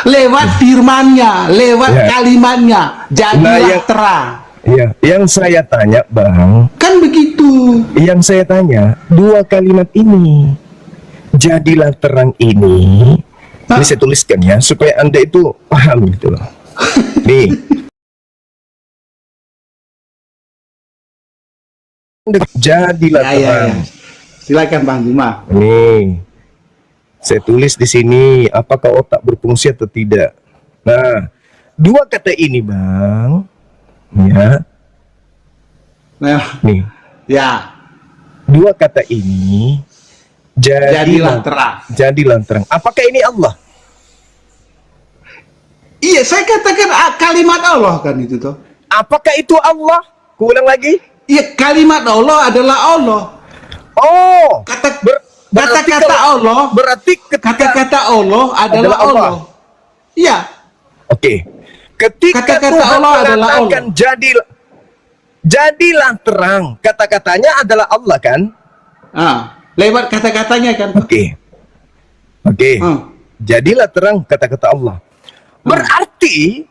[SPEAKER 2] Lewat firman-Nya, lewat
[SPEAKER 1] Ya.
[SPEAKER 2] kalimatnya, jadilah
[SPEAKER 1] Nah,
[SPEAKER 2] terang.
[SPEAKER 1] Iya. Yang saya tanya, Bang,
[SPEAKER 2] Kan begitu.
[SPEAKER 1] yang saya tanya, dua kalimat ini, jadilah terang ini saya tuliskan ya, supaya Anda itu paham gitu loh. Nih, Jadilah
[SPEAKER 2] Ya, ya,
[SPEAKER 1] terang.
[SPEAKER 2] ya. Silakan Bang Juma.
[SPEAKER 1] Nih, saya tulis di sini, apakah otak berfungsi atau tidak? Nah, dua kata ini, Bang, ya,
[SPEAKER 2] Nah,
[SPEAKER 1] nih,
[SPEAKER 2] ya,
[SPEAKER 1] dua kata ini,
[SPEAKER 2] jadilah terang.
[SPEAKER 1] jadilah terang. Apakah ini Allah?
[SPEAKER 2] Iya, saya katakan kalimat Allah kan itu toh.
[SPEAKER 1] Apakah itu Allah? Kuulang lagi.
[SPEAKER 2] Iya, kalimat Allah adalah Allah.
[SPEAKER 1] Oh,
[SPEAKER 2] Kata-kata Allah,
[SPEAKER 1] berarti
[SPEAKER 2] kata-kata Allah adalah Allah. Iya.
[SPEAKER 1] Oke. Ketika
[SPEAKER 2] Kata-kata
[SPEAKER 1] Tuhan
[SPEAKER 2] Allah adalah
[SPEAKER 1] mengatakan jadilah terang, kata-katanya adalah Allah kan?
[SPEAKER 2] Lewat kata-katanya kan.
[SPEAKER 1] Oke. Jadilah terang, kata-kata Allah. Berarti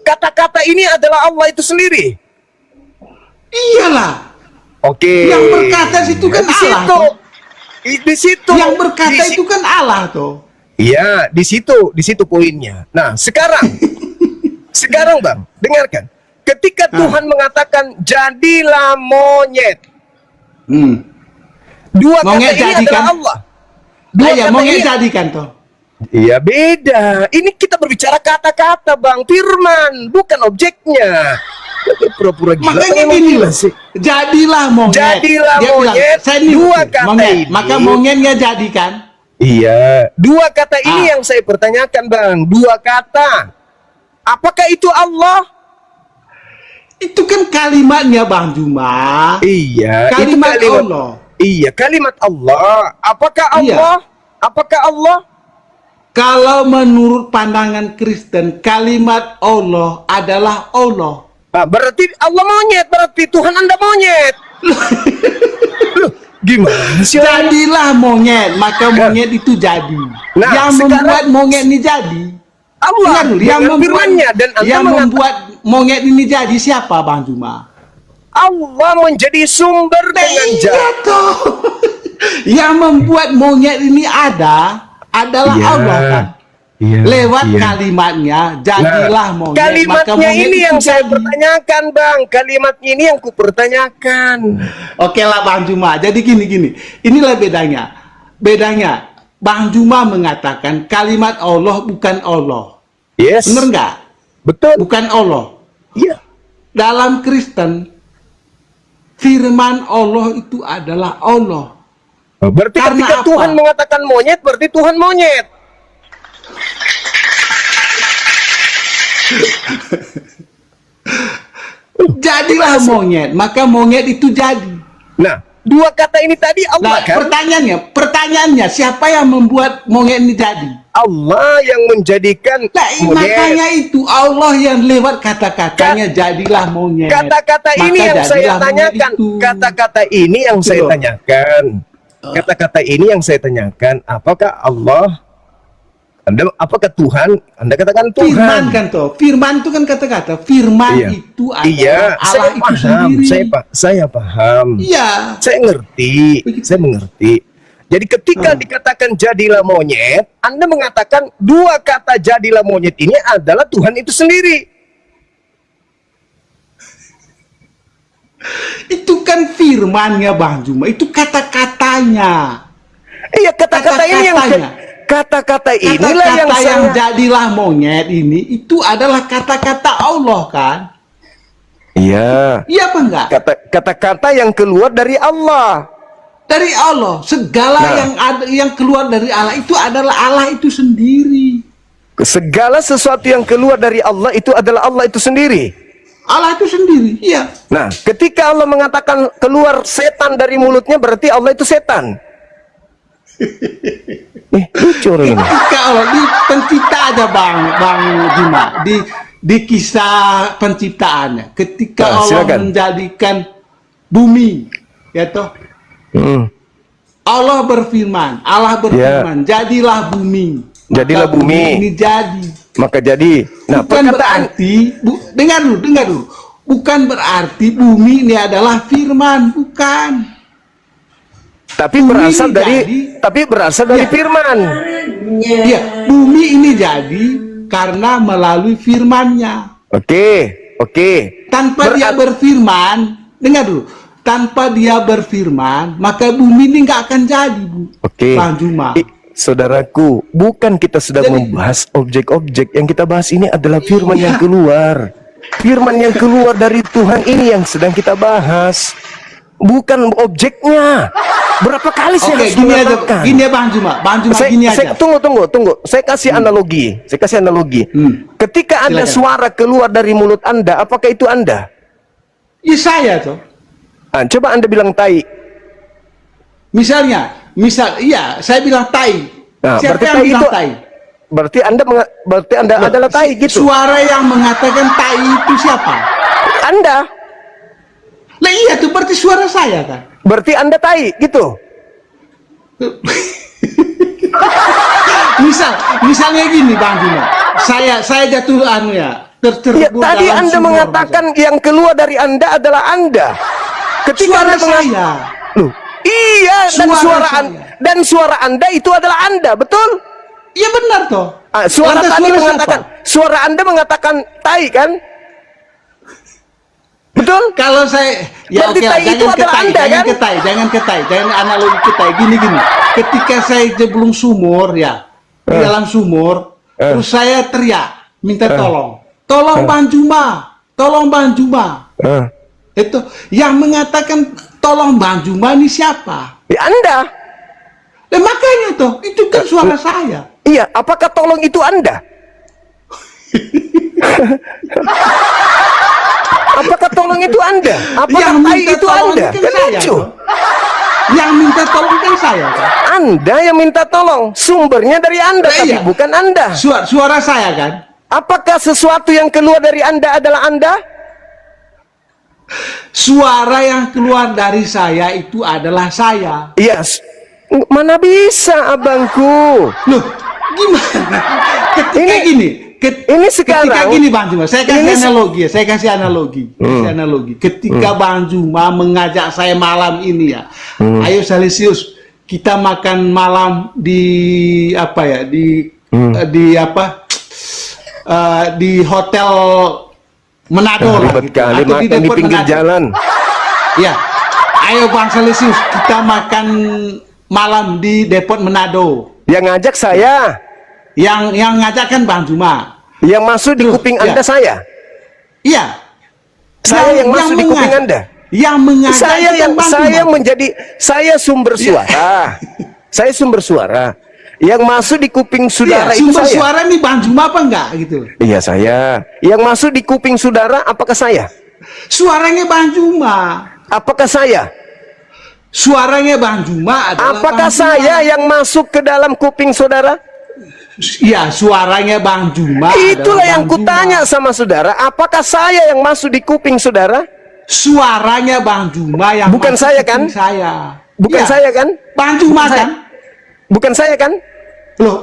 [SPEAKER 1] kata-kata ini adalah Allah itu sendiri.
[SPEAKER 2] Iyalah.
[SPEAKER 1] Oke.
[SPEAKER 2] Yang berkata itu kan Allah. Toh.
[SPEAKER 1] Di situ.
[SPEAKER 2] Yang berkata itu kan Allah toh.
[SPEAKER 1] Iya, di situ poinnya. Nah, sekarang Bang, dengarkan. Ketika Tuhan mengatakan jadilah monyet. Dua
[SPEAKER 2] Monyet
[SPEAKER 1] kata ini
[SPEAKER 2] jadikan
[SPEAKER 1] adalah Allah.
[SPEAKER 2] Monyet jadikan toh.
[SPEAKER 1] Iya, beda. Ini kita berbicara kata-kata, Bang. Firman, bukan objeknya. Pura-pura gila.
[SPEAKER 2] Makanya gini loh. Jadilah monyet.
[SPEAKER 1] Jadilah
[SPEAKER 2] Dia
[SPEAKER 1] monyet.
[SPEAKER 2] bilang,
[SPEAKER 1] Dua kata
[SPEAKER 2] monyet.
[SPEAKER 1] ini.
[SPEAKER 2] Maka monyetnya jadikan.
[SPEAKER 1] Iya. Dua kata ini yang saya pertanyakan, Bang. Dua kata. Apakah itu Allah?
[SPEAKER 2] Itu kan kalimatnya Bang Juma.
[SPEAKER 1] Iya.
[SPEAKER 2] Kalimat
[SPEAKER 1] itu
[SPEAKER 2] Allah.
[SPEAKER 1] Iya, kalimat Allah. Apakah Allah?
[SPEAKER 2] Iya.
[SPEAKER 1] Apakah Allah?
[SPEAKER 2] Kalau menurut pandangan Kristen, kalimat Allah adalah Allah.
[SPEAKER 1] Nah, berarti Allah monyet, berarti Tuhan Anda monyet. Loh, gimana sih?
[SPEAKER 2] Jadilah monyet, maka monyet itu jadi.
[SPEAKER 1] Nah,
[SPEAKER 2] yang
[SPEAKER 1] sekarang,
[SPEAKER 2] membuat monyet ini jadi
[SPEAKER 1] Allah
[SPEAKER 2] yang
[SPEAKER 1] firman-Nya, dan Anda
[SPEAKER 2] yang membuat monyet ini jadi siapa, Bang Juma?
[SPEAKER 1] Allah menjadi sumber dengan
[SPEAKER 2] Iya toh. Yang membuat monyet ini adalah Allah kan. Lewat kalimatnya jadilah monyet.
[SPEAKER 1] Kalimatnya
[SPEAKER 2] monyet
[SPEAKER 1] ini yang saya
[SPEAKER 2] jadi.
[SPEAKER 1] pertanyakan, Bang. Kalimatnya ini yang kupertanyakan.
[SPEAKER 2] Oke lah Bang Juma. Jadi gini. Inilah bedanya. Bang Juma mengatakan kalimat Allah bukan Allah.
[SPEAKER 1] Yes.
[SPEAKER 2] Bener nggak?
[SPEAKER 1] Betul.
[SPEAKER 2] Bukan Allah.
[SPEAKER 1] Iya.
[SPEAKER 2] Dalam Kristen, firman Allah itu adalah Allah.
[SPEAKER 1] Berarti
[SPEAKER 2] Karena
[SPEAKER 1] ketika
[SPEAKER 2] apa?
[SPEAKER 1] Tuhan mengatakan monyet, berarti Tuhan monyet.
[SPEAKER 2] Jadilah monyet, maka monyet itu jadi.
[SPEAKER 1] Nah, dua kata ini tadi Allah
[SPEAKER 2] Nah,
[SPEAKER 1] kan?
[SPEAKER 2] pertanyaannya, siapa yang membuat monyet ini jadi?
[SPEAKER 1] Allah yang menjadikan monyet.
[SPEAKER 2] Makanya itu Allah yang lewat kata-katanya jadilah monyet.
[SPEAKER 1] Kata-kata ini
[SPEAKER 2] Maka
[SPEAKER 1] yang saya
[SPEAKER 2] jadilah monyet
[SPEAKER 1] tanyakan.
[SPEAKER 2] itu.
[SPEAKER 1] Kata-kata ini yang
[SPEAKER 2] Itu
[SPEAKER 1] saya
[SPEAKER 2] loh.
[SPEAKER 1] tanyakan. Kata-kata ini yang saya tanyakan. Apakah Allah? Apakah Tuhan? Anda katakan Tuhan.
[SPEAKER 2] Firman kan toh. Firman itu kan kata-kata. Firman
[SPEAKER 1] Iya.
[SPEAKER 2] itu adalah
[SPEAKER 1] Iya,
[SPEAKER 2] Allah
[SPEAKER 1] saya
[SPEAKER 2] itu
[SPEAKER 1] paham.
[SPEAKER 2] sendiri.
[SPEAKER 1] Saya paham.
[SPEAKER 2] Iya.
[SPEAKER 1] Saya ngerti. Saya mengerti. Jadi ketika dikatakan jadilah monyet, Anda mengatakan dua kata jadilah monyet ini adalah Tuhan itu sendiri.
[SPEAKER 2] Itu kan firmannya Bang Juma. Itu kata-katanya.
[SPEAKER 1] Iya, kata-kata ini yang kata-kata inilah
[SPEAKER 2] Kata-kata yang
[SPEAKER 1] saya...
[SPEAKER 2] jadilah monyet ini itu adalah kata-kata Allah kan?
[SPEAKER 1] Iya.
[SPEAKER 2] Iya apa enggak?
[SPEAKER 1] Kata-kata yang keluar dari Allah.
[SPEAKER 2] Dari Allah. Segala yang keluar dari Allah itu adalah Allah itu sendiri.
[SPEAKER 1] Segala sesuatu yang keluar dari Allah itu adalah Allah itu sendiri.
[SPEAKER 2] Allah itu sendiri. Iya.
[SPEAKER 1] Nah, ketika Allah mengatakan keluar setan dari mulutnya, berarti Allah itu setan. Lucu orang ini.
[SPEAKER 2] Ketika Allah di pencipta aja Bang Juma di kisah penciptaannya. Ketika Allah
[SPEAKER 1] silakan.
[SPEAKER 2] menjadikan bumi, ya toh. Allah berfirman, jadilah bumi.
[SPEAKER 1] Jadilah
[SPEAKER 2] Maka
[SPEAKER 1] bumi.
[SPEAKER 2] Ini jadi.
[SPEAKER 1] Maka jadi. Nah,
[SPEAKER 2] Bukan berarti dengar dulu. Bukan berarti bumi ini adalah firman, bukan.
[SPEAKER 1] Tapi berasal dari firman.
[SPEAKER 2] Iya, bumi ini jadi karena melalui firman-Nya.
[SPEAKER 1] Oke.
[SPEAKER 2] Tanpa dia berfirman, dengar dulu. tanpa dia berfirman, maka bumi ini nggak akan jadi, Bu.
[SPEAKER 1] Oke.
[SPEAKER 2] Bang Juma.
[SPEAKER 1] Saudaraku, bukan kita sedang
[SPEAKER 2] Jadi-
[SPEAKER 1] membahas objek-objek. Yang kita bahas ini adalah firman yang keluar. Firman yang keluar dari Tuhan ini yang sedang kita bahas. Bukan objeknya. Berapa kali saya
[SPEAKER 2] Oke,
[SPEAKER 1] harus
[SPEAKER 2] gini aja,
[SPEAKER 1] mengatakan?
[SPEAKER 2] gini ya Bang Juma, gini aja.
[SPEAKER 1] Tunggu. Saya kasih analogi. Saya kasih analogi. Ketika ada
[SPEAKER 2] Silakan.
[SPEAKER 1] suara keluar dari mulut Anda, apakah itu Anda?
[SPEAKER 2] Ya saya tuh.
[SPEAKER 1] Coba Anda bilang tai.
[SPEAKER 2] Iya, saya bilang tai.
[SPEAKER 1] Nah,
[SPEAKER 2] Siapa
[SPEAKER 1] berarti
[SPEAKER 2] yang
[SPEAKER 1] tai
[SPEAKER 2] bilang
[SPEAKER 1] itu
[SPEAKER 2] tai?
[SPEAKER 1] berarti Anda adalah tai gitu.
[SPEAKER 2] Suara yang mengatakan tai itu siapa?
[SPEAKER 1] Anda.
[SPEAKER 2] Lah iya tuh berarti suara saya kan.
[SPEAKER 1] Berarti Anda tai gitu.
[SPEAKER 2] Misalnya gini Bang Juma, saya jatuh
[SPEAKER 1] Ya,
[SPEAKER 2] tercebur
[SPEAKER 1] tadi
[SPEAKER 2] dalam
[SPEAKER 1] Anda
[SPEAKER 2] sumur,
[SPEAKER 1] mengatakan yang keluar dari Anda adalah Anda. Ketika
[SPEAKER 2] suara
[SPEAKER 1] Anda
[SPEAKER 2] saya.
[SPEAKER 1] Loh, iya,
[SPEAKER 2] Suara saya.
[SPEAKER 1] dan suara Anda itu adalah Anda, betul?
[SPEAKER 2] Iya benar toh.
[SPEAKER 1] Suara
[SPEAKER 2] Lantas
[SPEAKER 1] tadi
[SPEAKER 2] suara
[SPEAKER 1] mengatakan,
[SPEAKER 2] siapa?
[SPEAKER 1] suara Anda mengatakan tai kan? Betul?
[SPEAKER 2] Kalau saya
[SPEAKER 1] Berarti
[SPEAKER 2] oke lah,
[SPEAKER 1] tai itu adalah Anda, kan?
[SPEAKER 2] jangan analogi ke tai. Gini. Ketika saya jeblung sumur ya, di dalam sumur, terus saya teriak minta tolong. Tolong Bang Juma. Tolong Bang Juma. Itu yang mengatakan tolong Bang Juma ini siapa?
[SPEAKER 1] Ya, Anda.
[SPEAKER 2] Makanya toh, itu kan suara saya.
[SPEAKER 1] Iya, apakah tolong itu Anda? Apakah tolong itu Anda? Apakah
[SPEAKER 2] Yang
[SPEAKER 1] tai
[SPEAKER 2] minta
[SPEAKER 1] itu
[SPEAKER 2] tolong
[SPEAKER 1] Anda?
[SPEAKER 2] kan
[SPEAKER 1] Kan
[SPEAKER 2] saya,
[SPEAKER 1] lucu.
[SPEAKER 2] toh. Yang minta tolong kan saya kan.
[SPEAKER 1] Anda yang minta tolong, sumbernya dari Anda,
[SPEAKER 2] Nah,
[SPEAKER 1] tapi
[SPEAKER 2] iya.
[SPEAKER 1] bukan Anda.
[SPEAKER 2] Suara saya kan.
[SPEAKER 1] Apakah sesuatu yang keluar dari Anda adalah Anda?
[SPEAKER 2] Suara yang keluar dari saya itu adalah saya.
[SPEAKER 1] Iya, mana bisa abangku?
[SPEAKER 2] Loh, gimana? Ketika
[SPEAKER 1] ini sekarang-
[SPEAKER 2] ketika gini Bang Juma, saya kasih
[SPEAKER 1] ini
[SPEAKER 2] analogi, Ketika Bang Juma mengajak saya malam ini ya, ayo Salesius, kita makan malam di apa ya, di hotel Manado lah,
[SPEAKER 1] Ribet
[SPEAKER 2] gitu.
[SPEAKER 1] kali
[SPEAKER 2] Atau
[SPEAKER 1] makan di
[SPEAKER 2] Depot
[SPEAKER 1] pinggir
[SPEAKER 2] Manado.
[SPEAKER 1] jalan.
[SPEAKER 2] Ya, ayo Bang Salesius, kita makan malam di Depot Manado.
[SPEAKER 1] Yang ngajak saya,
[SPEAKER 2] Yang ngajak kan Bang Juma.
[SPEAKER 1] yang masuk di
[SPEAKER 2] Loh,
[SPEAKER 1] kuping
[SPEAKER 2] ya.
[SPEAKER 1] Anda saya.
[SPEAKER 2] Iya.
[SPEAKER 1] Saya yang masuk di kuping Anda.
[SPEAKER 2] Yang mengajak
[SPEAKER 1] Saya
[SPEAKER 2] itu
[SPEAKER 1] yang
[SPEAKER 2] Bang
[SPEAKER 1] saya
[SPEAKER 2] Juma.
[SPEAKER 1] menjadi saya sumber suara. Saya sumber suara. Yang masuk di kuping saudara
[SPEAKER 2] Iya,
[SPEAKER 1] itu
[SPEAKER 2] sumber
[SPEAKER 1] saya.
[SPEAKER 2] suara nih Bang Juma apa enggak gitu.
[SPEAKER 1] Iya, saya. Yang masuk di kuping saudara apakah saya?
[SPEAKER 2] Suaranya Bang Juma.
[SPEAKER 1] Apakah saya?
[SPEAKER 2] Suaranya Bang Juma adalah
[SPEAKER 1] Apakah
[SPEAKER 2] Bang Juma.
[SPEAKER 1] saya yang masuk ke dalam kuping saudara?
[SPEAKER 2] Iya, suaranya Bang Juma.
[SPEAKER 1] Itulah
[SPEAKER 2] adalah
[SPEAKER 1] yang
[SPEAKER 2] Bang
[SPEAKER 1] kutanya
[SPEAKER 2] Juma.
[SPEAKER 1] sama saudara. Apakah saya yang masuk di kuping saudara?
[SPEAKER 2] Suaranya Bang Juma yang
[SPEAKER 1] Bukan
[SPEAKER 2] masuk
[SPEAKER 1] saya,
[SPEAKER 2] kuping
[SPEAKER 1] kan?
[SPEAKER 2] Saya.
[SPEAKER 1] Bukan
[SPEAKER 2] Iya.
[SPEAKER 1] saya kan?
[SPEAKER 2] Bang Juma
[SPEAKER 1] Bukan saya.
[SPEAKER 2] kan?
[SPEAKER 1] Bukan saya kan?
[SPEAKER 2] Loh.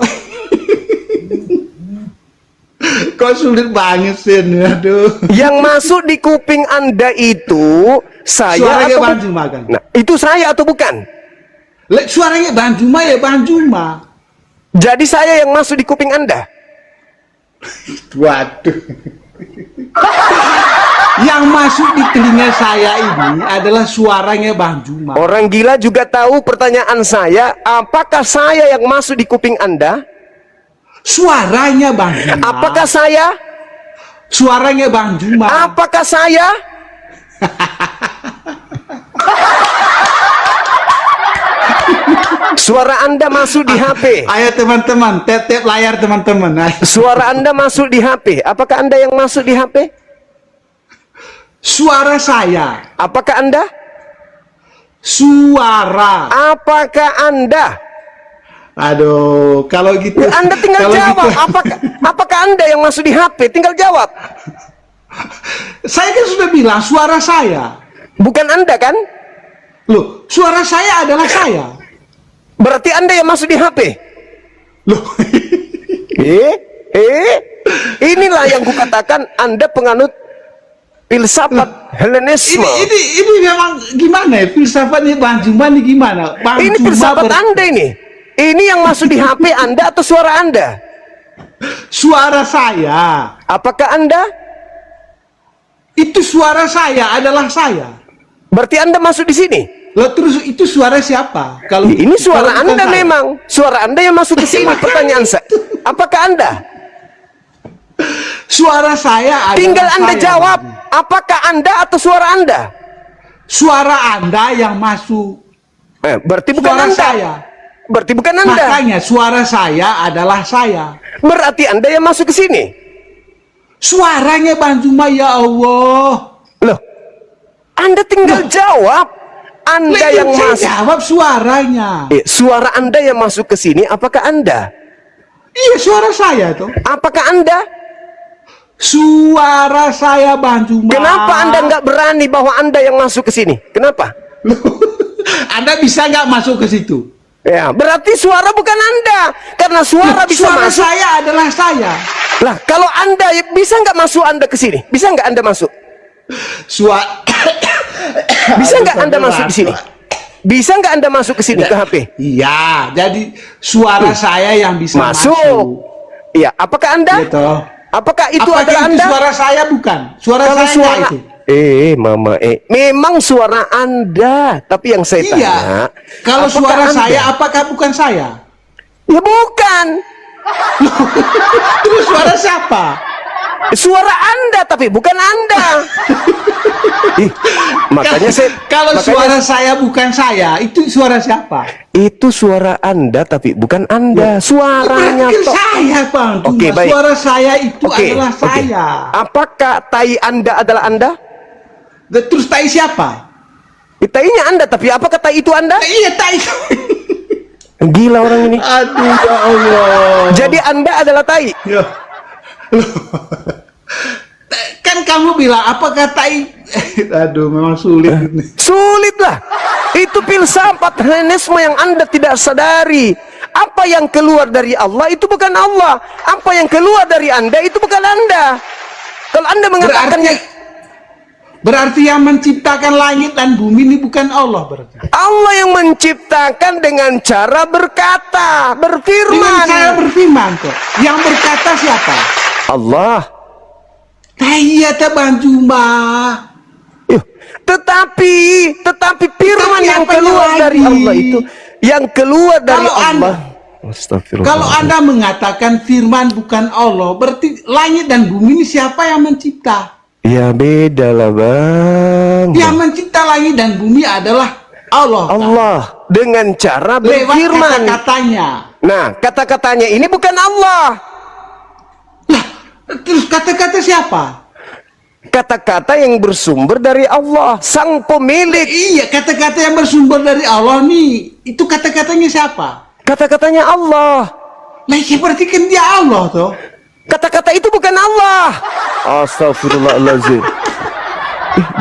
[SPEAKER 2] Kok sulit banget sih, aduh.
[SPEAKER 1] Yang masuk di kuping Anda itu saya
[SPEAKER 2] Suaranya
[SPEAKER 1] atau
[SPEAKER 2] Bang Juma kan?
[SPEAKER 1] Nah, itu saya atau bukan?
[SPEAKER 2] Suaranya Bang Juma ya Bang Juma.
[SPEAKER 1] Jadi saya yang masuk di kuping Anda.
[SPEAKER 2] Waduh. Yang masuk di telinga saya ini adalah suaranya Bang Juma.
[SPEAKER 1] Orang gila juga tahu pertanyaan saya, apakah saya yang masuk di kuping Anda?
[SPEAKER 2] Suaranya Bang Juma.
[SPEAKER 1] Apakah saya?
[SPEAKER 2] Suaranya Bang Juma.
[SPEAKER 1] Apakah saya? Suara Anda masuk di HP.
[SPEAKER 2] Ayo teman-teman, tap layar teman-teman. Ayo.
[SPEAKER 1] Suara Anda masuk di HP. Apakah Anda yang masuk di HP?
[SPEAKER 2] Suara saya.
[SPEAKER 1] Apakah Anda?
[SPEAKER 2] Suara.
[SPEAKER 1] Apakah Anda?
[SPEAKER 2] Aduh, kalau gitu.
[SPEAKER 1] Ya, Anda tinggal
[SPEAKER 2] kalau
[SPEAKER 1] jawab.
[SPEAKER 2] gitu-
[SPEAKER 1] Apakah Anda yang masuk di HP? Tinggal jawab.
[SPEAKER 2] Saya kan sudah bilang suara saya.
[SPEAKER 1] Bukan Anda kan?
[SPEAKER 2] Loh, suara saya adalah saya.
[SPEAKER 1] Berarti Anda yang masuk di HP.
[SPEAKER 2] Loh.
[SPEAKER 1] Inilah yang kukatakan Anda penganut filsafat Helenisme.
[SPEAKER 2] ini memang gimana ya? Filsafatnya Bang Juma ini gimana? Bang
[SPEAKER 1] Ini
[SPEAKER 2] Juma
[SPEAKER 1] filsafat Anda ini. Ini yang masuk di HP Anda atau suara Anda?
[SPEAKER 2] Suara saya.
[SPEAKER 1] Apakah Anda?
[SPEAKER 2] Itu suara saya adalah saya.
[SPEAKER 1] Berarti Anda masuk di sini.
[SPEAKER 2] Loh, terus itu suara siapa? Kalau
[SPEAKER 1] Ini suara
[SPEAKER 2] kalau bukan
[SPEAKER 1] Anda
[SPEAKER 2] saya.
[SPEAKER 1] memang. Suara Anda yang masuk ke sini. Pertanyaan saya, apakah Anda?
[SPEAKER 2] Suara saya adalah
[SPEAKER 1] Tinggal Anda
[SPEAKER 2] saya,
[SPEAKER 1] jawab,
[SPEAKER 2] Bang.
[SPEAKER 1] apakah Anda atau suara Anda?
[SPEAKER 2] Suara Anda yang masuk.
[SPEAKER 1] Berarti bukan
[SPEAKER 2] Suara
[SPEAKER 1] Anda.
[SPEAKER 2] saya.
[SPEAKER 1] Berarti bukan Anda.
[SPEAKER 2] Makanya suara saya adalah saya.
[SPEAKER 1] Berarti Anda yang masuk ke sini.
[SPEAKER 2] Suaranya Bang Juma, ya Allah.
[SPEAKER 1] Loh, Anda tinggal jawab. Anda
[SPEAKER 2] Lah,
[SPEAKER 1] yang
[SPEAKER 2] saya
[SPEAKER 1] masuk.
[SPEAKER 2] jawab suaranya.
[SPEAKER 1] Suara Anda yang masuk ke sini, apakah Anda?
[SPEAKER 2] Iya, suara saya tuh.
[SPEAKER 1] Apakah Anda?
[SPEAKER 2] Suara saya Bang Juma.
[SPEAKER 1] Kenapa Anda nggak berani bahwa Anda yang masuk ke sini? Kenapa?
[SPEAKER 2] Anda bisa nggak masuk ke situ?
[SPEAKER 1] Ya, berarti suara bukan Anda. Karena suara bisa
[SPEAKER 2] Suara
[SPEAKER 1] masuk.
[SPEAKER 2] saya adalah saya.
[SPEAKER 1] Lah, kalau Anda bisa nggak masuk Anda ke sini? Bisa nggak Anda masuk?
[SPEAKER 2] Suara
[SPEAKER 1] Bisa nggak Anda masuk di sini? Bisa nggak Anda masuk ke sini ke HP?
[SPEAKER 2] Iya, jadi suara saya yang bisa masuk.
[SPEAKER 1] Masuk. Iya, apakah Anda?
[SPEAKER 2] Gitu.
[SPEAKER 1] Apakah itu
[SPEAKER 2] Apakah
[SPEAKER 1] adalah
[SPEAKER 2] itu
[SPEAKER 1] Anda?
[SPEAKER 2] suara saya bukan? Suara
[SPEAKER 1] Kalau
[SPEAKER 2] saya
[SPEAKER 1] suara
[SPEAKER 2] itu.
[SPEAKER 1] Mama memang suara Anda, tapi yang saya
[SPEAKER 2] Iya.
[SPEAKER 1] tanya,
[SPEAKER 2] Kalau
[SPEAKER 1] apakah
[SPEAKER 2] suara
[SPEAKER 1] Anda?
[SPEAKER 2] saya apakah bukan saya?
[SPEAKER 1] Ya bukan.
[SPEAKER 2] Terus suara siapa?
[SPEAKER 1] Suara Anda tapi bukan Anda. Ih, makanya saya
[SPEAKER 2] Kalau
[SPEAKER 1] makanya
[SPEAKER 2] suara saya bukan saya, itu suara siapa?
[SPEAKER 1] itu suara Anda tapi bukan Anda. Suaranya
[SPEAKER 2] Berarti
[SPEAKER 1] toh.
[SPEAKER 2] saya Bang.
[SPEAKER 1] Oke,
[SPEAKER 2] Cuma
[SPEAKER 1] baik.
[SPEAKER 2] suara saya itu
[SPEAKER 1] Oke,
[SPEAKER 2] adalah
[SPEAKER 1] oke.
[SPEAKER 2] saya.
[SPEAKER 1] Apakah tai Anda adalah Anda?
[SPEAKER 2] Terus tai siapa?
[SPEAKER 1] Tainya Anda, tapi apakah tai itu Anda?
[SPEAKER 2] Iya tai.
[SPEAKER 1] Gila orang ini.
[SPEAKER 2] Aduh ya Allah.
[SPEAKER 1] Jadi Anda adalah tai.
[SPEAKER 2] Ya. Kan kamu bilang apakah tai? Aduh, memang sulit ini.
[SPEAKER 1] Sulit lah. Itu filsafat Hellenisme yang Anda tidak sadari. Apa yang keluar dari Allah itu bukan Allah. Apa yang keluar dari Anda itu bukan Anda. Kalau Anda mengatakan
[SPEAKER 2] Berarti yang menciptakan langit dan bumi ini bukan Allah berarti.
[SPEAKER 1] Allah yang menciptakan dengan cara berkata,
[SPEAKER 2] Dengan
[SPEAKER 1] berfirman.
[SPEAKER 2] saya berfirman kok. Yang berkata siapa?
[SPEAKER 1] Allah.
[SPEAKER 2] Iya Bang Juma.
[SPEAKER 1] Yuh, tetapi firman
[SPEAKER 2] Tetapi
[SPEAKER 1] yang
[SPEAKER 2] apanya
[SPEAKER 1] keluar
[SPEAKER 2] lagi?
[SPEAKER 1] dari Allah itu, yang keluar dari
[SPEAKER 2] Kalau
[SPEAKER 1] Allah.
[SPEAKER 2] Kalau Anda mengatakan firman bukan Allah, berarti langit dan bumi ini siapa yang mencipta?
[SPEAKER 1] Ya beda lah bang.
[SPEAKER 2] Yang mencipta langit dan bumi adalah Allah.
[SPEAKER 1] Allah dengan cara
[SPEAKER 2] Lewat
[SPEAKER 1] berfirman.
[SPEAKER 2] kata-katanya.
[SPEAKER 1] Nah, kata-katanya ini bukan Allah.
[SPEAKER 2] Lah, terus kata-kata siapa?
[SPEAKER 1] Kata-kata yang bersumber dari Allah, sang pemilik.
[SPEAKER 2] Iya, kata-kata yang bersumber dari Allah nih. Itu kata-katanya siapa?
[SPEAKER 1] Kata-katanya Allah.
[SPEAKER 2] Nah, ya berarti kan dia Allah toh.
[SPEAKER 1] Kata-kata itu bukan Allah. Astagfirullahaladzim.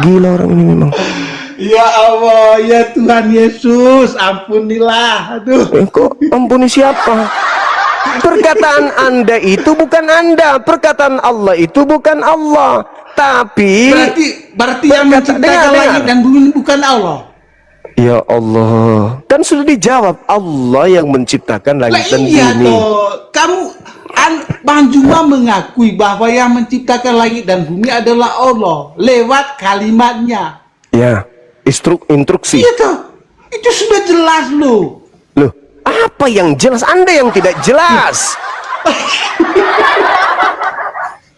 [SPEAKER 1] Gila orang ini memang.
[SPEAKER 2] Ya Allah, ya Tuhan Yesus, ampunilah. Aduh.
[SPEAKER 1] Kok ampuni siapa? Perkataan Anda itu bukan Anda. Perkataan Allah itu bukan Allah. Tapi
[SPEAKER 2] Berarti yang menciptakan langit dan bumi bukan Allah.
[SPEAKER 1] ya Allah, kan sudah dijawab, Allah yang menciptakan
[SPEAKER 2] Lah
[SPEAKER 1] langit dan
[SPEAKER 2] iya
[SPEAKER 1] bumi.
[SPEAKER 2] toh. Kamu Bang Juma mengakui bahwa yang menciptakan langit dan bumi adalah Allah lewat kalimatnya.
[SPEAKER 1] Ya, instruksi.
[SPEAKER 2] Iya toh. Itu sudah jelas loh.
[SPEAKER 1] Loh, apa yang jelas? Anda yang tidak jelas.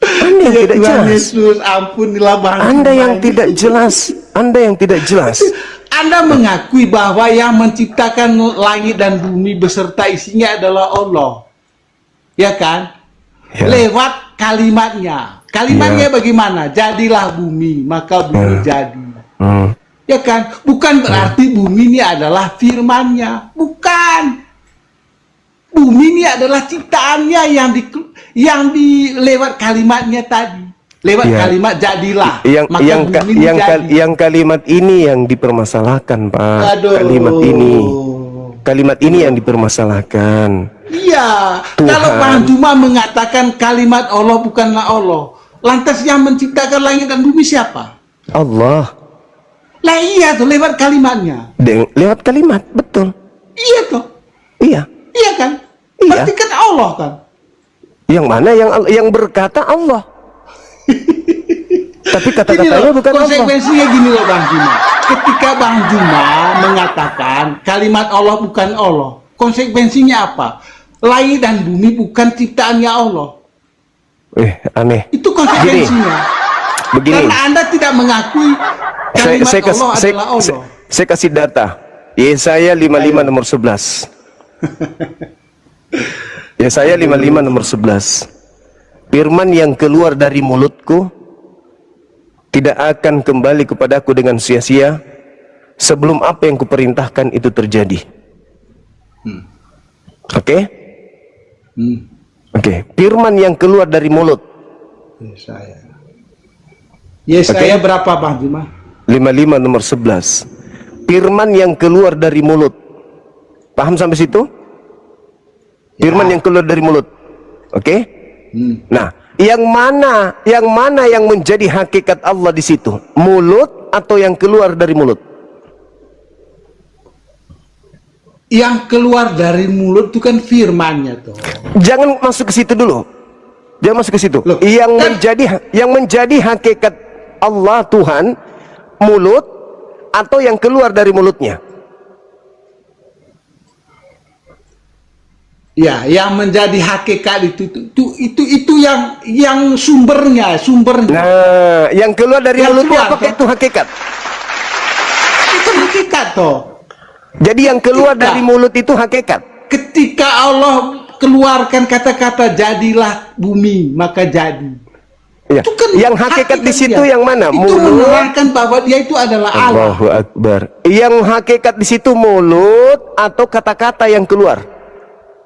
[SPEAKER 1] Anda yang
[SPEAKER 2] Ya
[SPEAKER 1] tidak
[SPEAKER 2] Tuhan
[SPEAKER 1] jelas.
[SPEAKER 2] Yesus, ampunilah Bang
[SPEAKER 1] Anda
[SPEAKER 2] Juma
[SPEAKER 1] yang
[SPEAKER 2] ini.
[SPEAKER 1] tidak jelas. Anda yang tidak jelas.
[SPEAKER 2] Anda mengakui bahwa yang menciptakan langit dan bumi beserta isinya adalah Allah. Ya kan?
[SPEAKER 1] Ya.
[SPEAKER 2] Lewat kalimatnya. Kalimatnya bagaimana? Jadilah bumi, maka bumi jadi.
[SPEAKER 1] Hmm.
[SPEAKER 2] Ya kan? Bukan berarti bumi ini adalah firman-Nya. Bukan. Bumi ini adalah ciptaannya yang di lewat kalimatnya tadi. Lewat
[SPEAKER 1] Ya.
[SPEAKER 2] kalimat jadilah.
[SPEAKER 1] Yang
[SPEAKER 2] maka
[SPEAKER 1] yang
[SPEAKER 2] bumi ini jadi.
[SPEAKER 1] yang kalimat ini yang dipermasalahkan, Pak.
[SPEAKER 2] Aduh.
[SPEAKER 1] Kalimat ini yang dipermasalahkan.
[SPEAKER 2] Iya,
[SPEAKER 1] Tuhan.
[SPEAKER 2] kalau Bang Juma mengatakan kalimat Allah bukanlah Allah, lantas yang menciptakan langit dan bumi siapa?
[SPEAKER 1] Allah.
[SPEAKER 2] Lah iya tuh lewat kalimatnya.
[SPEAKER 1] Lewat kalimat, betul.
[SPEAKER 2] Iya tuh,
[SPEAKER 1] Iya.
[SPEAKER 2] iya kan?
[SPEAKER 1] Iya.
[SPEAKER 2] Berarti kan Allah kan?
[SPEAKER 1] Yang mana yang berkata Allah. Tapi
[SPEAKER 2] Gini
[SPEAKER 1] kata-katanya
[SPEAKER 2] loh,
[SPEAKER 1] bukan Allah.
[SPEAKER 2] konsekuensinya gini loh Bang Juma. ketika Bang Juma mengatakan kalimat Allah bukan Allah, konsekuensinya apa? Langit dan bumi bukan ciptaannya Allah.
[SPEAKER 1] Aneh.
[SPEAKER 2] Itu konsekuensinya.
[SPEAKER 1] Begini.
[SPEAKER 2] Karena Anda tidak mengakui kalimat Allah adalah Allah.
[SPEAKER 1] Saya kasih data. Yesaya 55 nomor 11. Yesaya 55 nomor 11. Firman yang keluar dari mulutku tidak akan kembali kepadaku dengan sia-sia sebelum apa yang kuperintahkan itu terjadi. Oke? Oke. Firman yang keluar dari mulut.
[SPEAKER 2] Yesaya berapa Bang Juma?
[SPEAKER 1] 55 nomor 11. Firman yang keluar dari mulut. Paham sampai situ? Firman yang keluar dari mulut. Oke? Nah, yang mana yang menjadi hakikat Allah di situ? Mulut atau yang keluar dari mulut?
[SPEAKER 2] Yang keluar dari mulut itu kan firmannya tuh.
[SPEAKER 1] Jangan masuk ke situ dulu. Jangan masuk ke situ.
[SPEAKER 2] Loh,
[SPEAKER 1] yang menjadi hakikat Allah Tuhan mulut atau yang keluar dari mulutnya?
[SPEAKER 2] Ya, yang menjadi hakikat itu yang sumbernya.
[SPEAKER 1] Nah, yang keluar dari
[SPEAKER 2] Yang
[SPEAKER 1] mulutnya
[SPEAKER 2] keluar,
[SPEAKER 1] apakah itu hakikat?
[SPEAKER 2] Itu hakikat toh.
[SPEAKER 1] Jadi yang keluar dari mulut itu hakikat.
[SPEAKER 2] Ketika Allah keluarkan kata-kata jadilah bumi, maka jadi.
[SPEAKER 1] Ya.
[SPEAKER 2] Itu kan
[SPEAKER 1] Yang hakikat di situ
[SPEAKER 2] dia.
[SPEAKER 1] yang mana?
[SPEAKER 2] Itu menerangkan bahwa dia itu adalah Allah.
[SPEAKER 1] Allahu Akbar. Yang hakikat di situ mulut atau kata-kata yang keluar?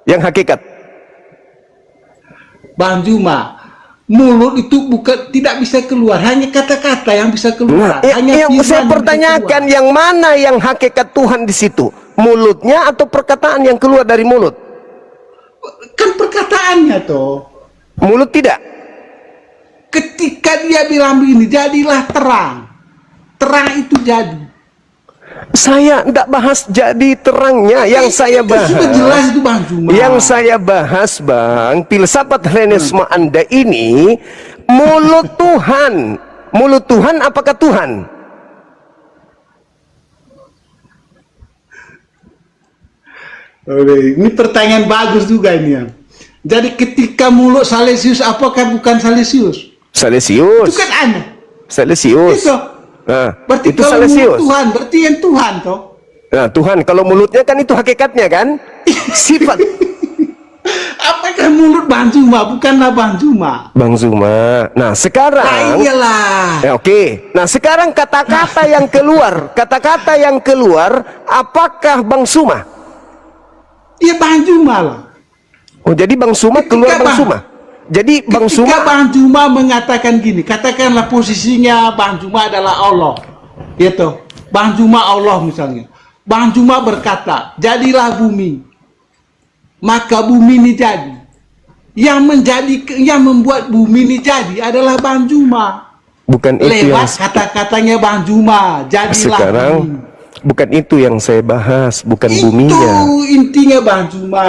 [SPEAKER 1] Yang hakikat.
[SPEAKER 2] Bang Juma, mulut itu tidak bisa keluar, hanya kata-kata yang bisa keluar.
[SPEAKER 1] Nah,
[SPEAKER 2] hanya
[SPEAKER 1] yang saya pertanyakan yang mana yang hakikat Tuhan di situ? Mulutnya atau perkataan yang keluar dari mulut?
[SPEAKER 2] Kan perkataannya toh.
[SPEAKER 1] Mulut tidak.
[SPEAKER 2] Ketika dia bilang begini, jadilah terang. Terang itu jadi.
[SPEAKER 1] Saya tidak bahas jadi terangnya. Yang saya bahas,
[SPEAKER 2] sudah jelas itu Bang Juma.
[SPEAKER 1] Yang saya bahas Bang, filsafat Hellenisme Anda ini mulut Tuhan. Mulut Tuhan apakah Tuhan?
[SPEAKER 2] Ini pertanyaan bagus juga ini ya. Jadi ketika mulut Salesius apakah bukan Salesius?
[SPEAKER 1] Salesius.
[SPEAKER 2] Itu kan aneh.
[SPEAKER 1] Salesius.
[SPEAKER 2] Itu.
[SPEAKER 1] Nah,
[SPEAKER 2] berarti
[SPEAKER 1] itu
[SPEAKER 2] kalau
[SPEAKER 1] Salesius.
[SPEAKER 2] mulut Tuhan, berarti yang Tuhan toh.
[SPEAKER 1] Nah, Tuhan kalau mulutnya kan itu hakikatnya kan? Sifat.
[SPEAKER 2] Apakah mulut Bang Juma? Bukanlah Bang Juma.
[SPEAKER 1] Bang Zuma. Nah, sekarang.
[SPEAKER 2] Nah, iyalah.
[SPEAKER 1] Oke. Nah, sekarang kata-kata yang keluar, kata-kata yang keluar, apakah Bang Suma?
[SPEAKER 2] Iya Bang Juma lah.
[SPEAKER 1] Oh, jadi Bang Suma keluar Bang Suma. Jadi Bang
[SPEAKER 2] Ketika
[SPEAKER 1] Suma.
[SPEAKER 2] Bang Juma mengatakan gini, katakanlah posisinya Bang Juma adalah Allah, gitu. Bang Juma Allah misalnya. Bang Juma berkata, jadilah bumi, maka bumi ini jadi. Yang membuat bumi ini jadi adalah Bang Juma.
[SPEAKER 1] Bukan itu yang
[SPEAKER 2] Lewat kata-katanya Bang Juma, jadilah
[SPEAKER 1] sekarang.
[SPEAKER 2] bumi.
[SPEAKER 1] Bukan itu yang saya bahas, bukan
[SPEAKER 2] Itu
[SPEAKER 1] buminya.
[SPEAKER 2] intinya Bang Juma.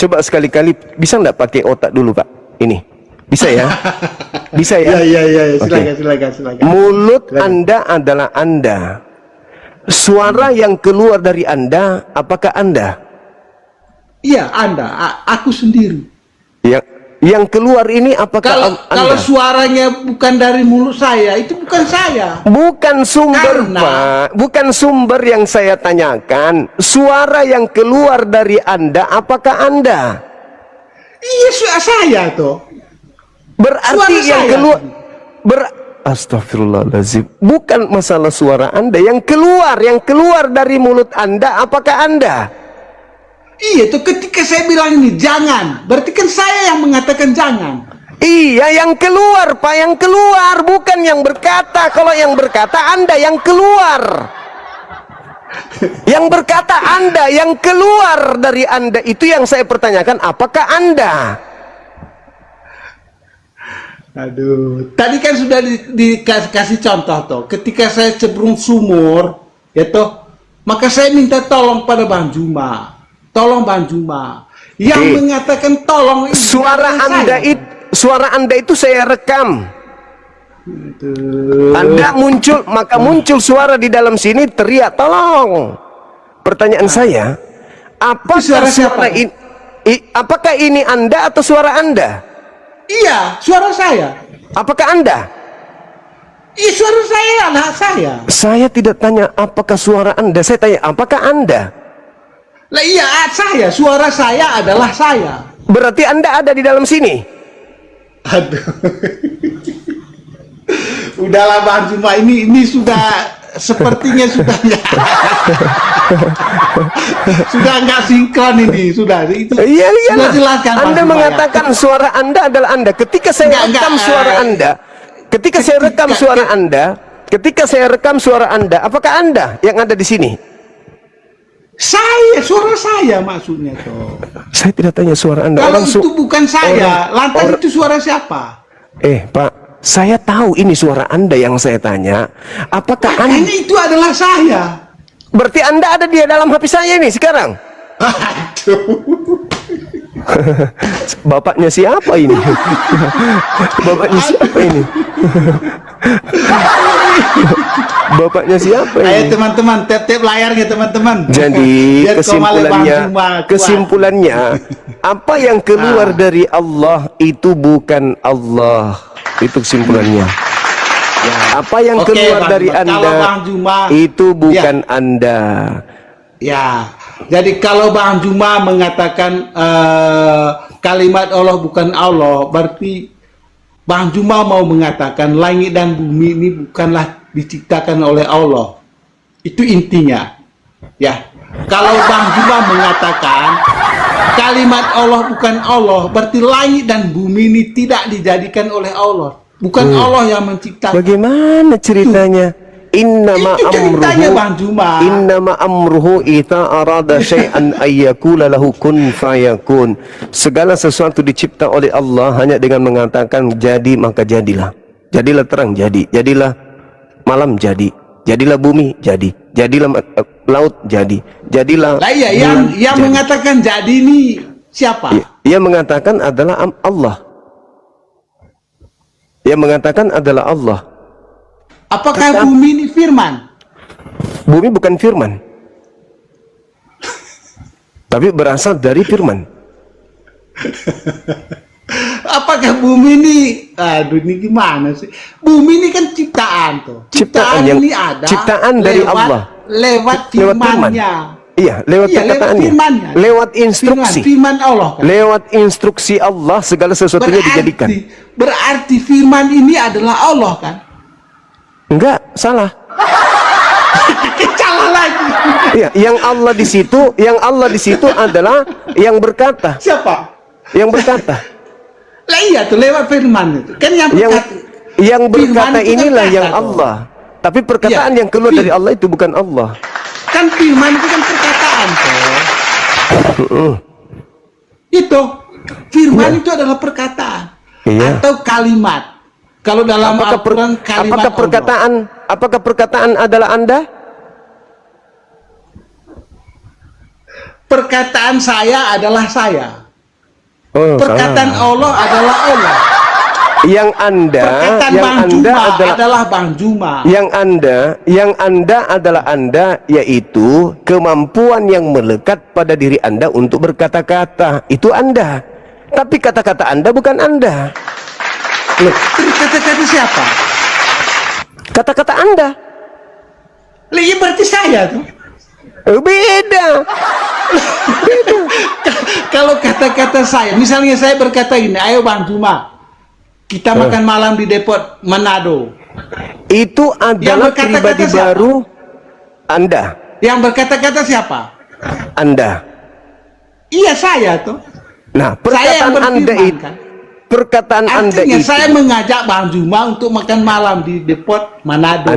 [SPEAKER 1] Coba sekali-kali bisa nggak pakai otak dulu Pak? Ini bisa ya? Bisa ya?
[SPEAKER 2] Iya.
[SPEAKER 1] Oke.
[SPEAKER 2] Silakan.
[SPEAKER 1] Mulut Anda adalah Anda. Suara yang keluar dari Anda, apakah Anda?
[SPEAKER 2] Iya, Anda, aku sendiri.
[SPEAKER 1] Yang keluar ini apakah Anda?
[SPEAKER 2] Kalau suaranya bukan dari mulut saya, itu bukan saya.
[SPEAKER 1] Bukan sumber, Pak. Bukan sumber yang saya tanyakan. Suara yang keluar dari Anda, apakah Anda?
[SPEAKER 2] Iya, saya toh.
[SPEAKER 1] Berarti
[SPEAKER 2] Suara
[SPEAKER 1] yang
[SPEAKER 2] saya.
[SPEAKER 1] keluar Astagfirullahaladzim. Bukan masalah suara Anda. Yang keluar dari mulut Anda, apakah Anda?
[SPEAKER 2] Iya, tuh ketika saya bilang ini jangan, berarti kan saya yang mengatakan jangan.
[SPEAKER 1] Iya, yang keluar Pak, yang keluar, bukan yang berkata. Kalau yang berkata Anda yang keluar. Yang berkata Anda, yang keluar dari Anda itu yang saya pertanyakan, apakah Anda?
[SPEAKER 2] Aduh, tadi kan sudah dikasih contoh toh. Ketika saya cebrung sumur, ya toh, maka saya minta tolong pada Bang Juma. Tolong Bang Juma. Yang mengatakan tolong ini
[SPEAKER 1] Suara Anda itu saya rekam. Anda muncul, maka muncul suara di dalam sini teriak tolong. Pertanyaan saya, apakah suara ini, apakah ini Anda atau suara Anda?
[SPEAKER 2] Iya, suara saya.
[SPEAKER 1] Apakah Anda?
[SPEAKER 2] Iya, suara saya adalah saya.
[SPEAKER 1] Saya tidak tanya apakah suara Anda, saya tanya apakah Anda?
[SPEAKER 2] Lah iya, saya. Suara saya adalah saya.
[SPEAKER 1] Berarti Anda ada di dalam sini?
[SPEAKER 2] Aduh. Udahlah Bang Juma, ini sudah sepertinya sudah nggak sinkron ini, sudah itu.
[SPEAKER 1] Iya,
[SPEAKER 2] sudah jelaskan
[SPEAKER 1] Anda mengatakan ya, suara Anda adalah Anda. Ketika saya rekam suara Anda, ketika saya rekam suara Anda, ketika saya rekam suara Anda, apakah Anda yang ada di sini?
[SPEAKER 2] Suara saya maksudnya tuh.
[SPEAKER 1] Saya tidak tanya suara Anda.
[SPEAKER 2] Kalau itu bukan saya, lantas itu suara siapa?
[SPEAKER 1] Pak, saya tahu ini suara Anda yang saya tanya. Apakah Anda?
[SPEAKER 2] Ini itu adalah saya.
[SPEAKER 1] Berarti Anda ada di dalam HP saya ini sekarang.
[SPEAKER 2] Aduh.
[SPEAKER 1] Bapaknya siapa ini? Bapaknya siapa ini? Bapaknya siapa ini?
[SPEAKER 2] Ayo teman-teman, tap-tap layarnya teman-teman.
[SPEAKER 1] Jadi kesimpulannya, apa yang keluar dari Allah itu bukan Allah. Itu kesimpulannya. Apa yang keluar dari Anda itu bukan Anda.
[SPEAKER 2] Ya, jadi kalau Bang Juma mengatakan kalimat Allah bukan Allah, berarti Bang Juma mau mengatakan langit dan bumi ini bukanlah diciptakan oleh Allah. Itu intinya. Ya, kalau Bang Juma mengatakan kalimat Allah bukan Allah, berarti langit dan bumi ini tidak dijadikan oleh Allah. Bukan Allah yang menciptakan.
[SPEAKER 1] Bagaimana ceritanya? Innama amruhu idza arada syai'an ayyakula lahu kun fayakun. Segala sesuatu dicipta oleh Allah hanya dengan mengatakan jadi maka jadilah. Jadilah terang jadi, jadilah malam jadi, jadilah bumi jadi, jadilah laut jadi, jadilah.
[SPEAKER 2] Lah iya, yang jadi. Mengatakan jadi ini siapa?
[SPEAKER 1] Yang mengatakan adalah Allah. Yang mengatakan adalah Allah.
[SPEAKER 2] Apakah bumi ini firman?
[SPEAKER 1] Bumi bukan firman, tapi berasal dari firman.
[SPEAKER 2] Apakah bumi ini, aduh ini gimana sih? Bumi ini kan ciptaan tuh. Ciptaan yang ini ada.
[SPEAKER 1] Ciptaan dari Allah.
[SPEAKER 2] Lewat firman-Nya.
[SPEAKER 1] Iya, lewat perkataannya. Lewat instruksi.
[SPEAKER 2] Firman Allah. Kan?
[SPEAKER 1] Lewat instruksi Allah segala sesuatunya dijadikan.
[SPEAKER 2] Berarti firman ini adalah Allah kan?
[SPEAKER 1] Enggak, salah.
[SPEAKER 2] Salah lagi.
[SPEAKER 1] Iya, yang Allah di situ adalah yang berkata.
[SPEAKER 2] Siapa?
[SPEAKER 1] Yang berkata.
[SPEAKER 2] Lah iya tuh lewat firman itu. Kan
[SPEAKER 1] yang berkata inilah yang Allah. Tapi perkataan yang keluar dari Allah itu bukan Allah.
[SPEAKER 2] Kan firman itu kan perkataan tuh. Itu firman itu adalah perkataan atau kalimat. Kalau dalam Al-Quran kalimat apakah perkataan adalah Anda?
[SPEAKER 1] Perkataan saya adalah saya.
[SPEAKER 2] Perkataan Allah adalah Allah.
[SPEAKER 1] Yang Anda,
[SPEAKER 2] adalah Bang Juma.
[SPEAKER 1] Yang Anda adalah Anda, yaitu kemampuan yang melekat pada diri Anda untuk berkata-kata. Itu Anda. Tapi kata-kata Anda bukan Anda.
[SPEAKER 2] Loh, kata-kata siapa?
[SPEAKER 1] Kata-kata Anda.
[SPEAKER 2] Iya berarti saya tuh.
[SPEAKER 1] Beda. Beda.
[SPEAKER 2] Kalau kata-kata saya, misalnya saya berkata ini, ayo Bang Juma, kita makan malam di Depot Manado.
[SPEAKER 1] Itu adalah pribadi baru Anda.
[SPEAKER 2] Yang berkata-kata siapa?
[SPEAKER 1] Anda.
[SPEAKER 2] Iya saya tuh.
[SPEAKER 1] Nah, perkataan Anda itu.
[SPEAKER 2] Kan?
[SPEAKER 1] Perkataan Anda
[SPEAKER 2] itu.
[SPEAKER 1] saya
[SPEAKER 2] mengajak Bang Juma untuk makan malam di Depot Manado.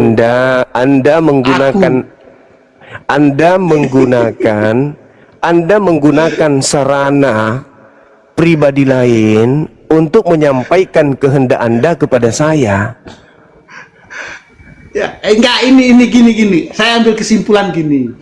[SPEAKER 1] Anda menggunakan sarana pribadi lain untuk menyampaikan kehendak Anda kepada saya.
[SPEAKER 2] Ya, enggak ini gini. Saya ambil kesimpulan gini.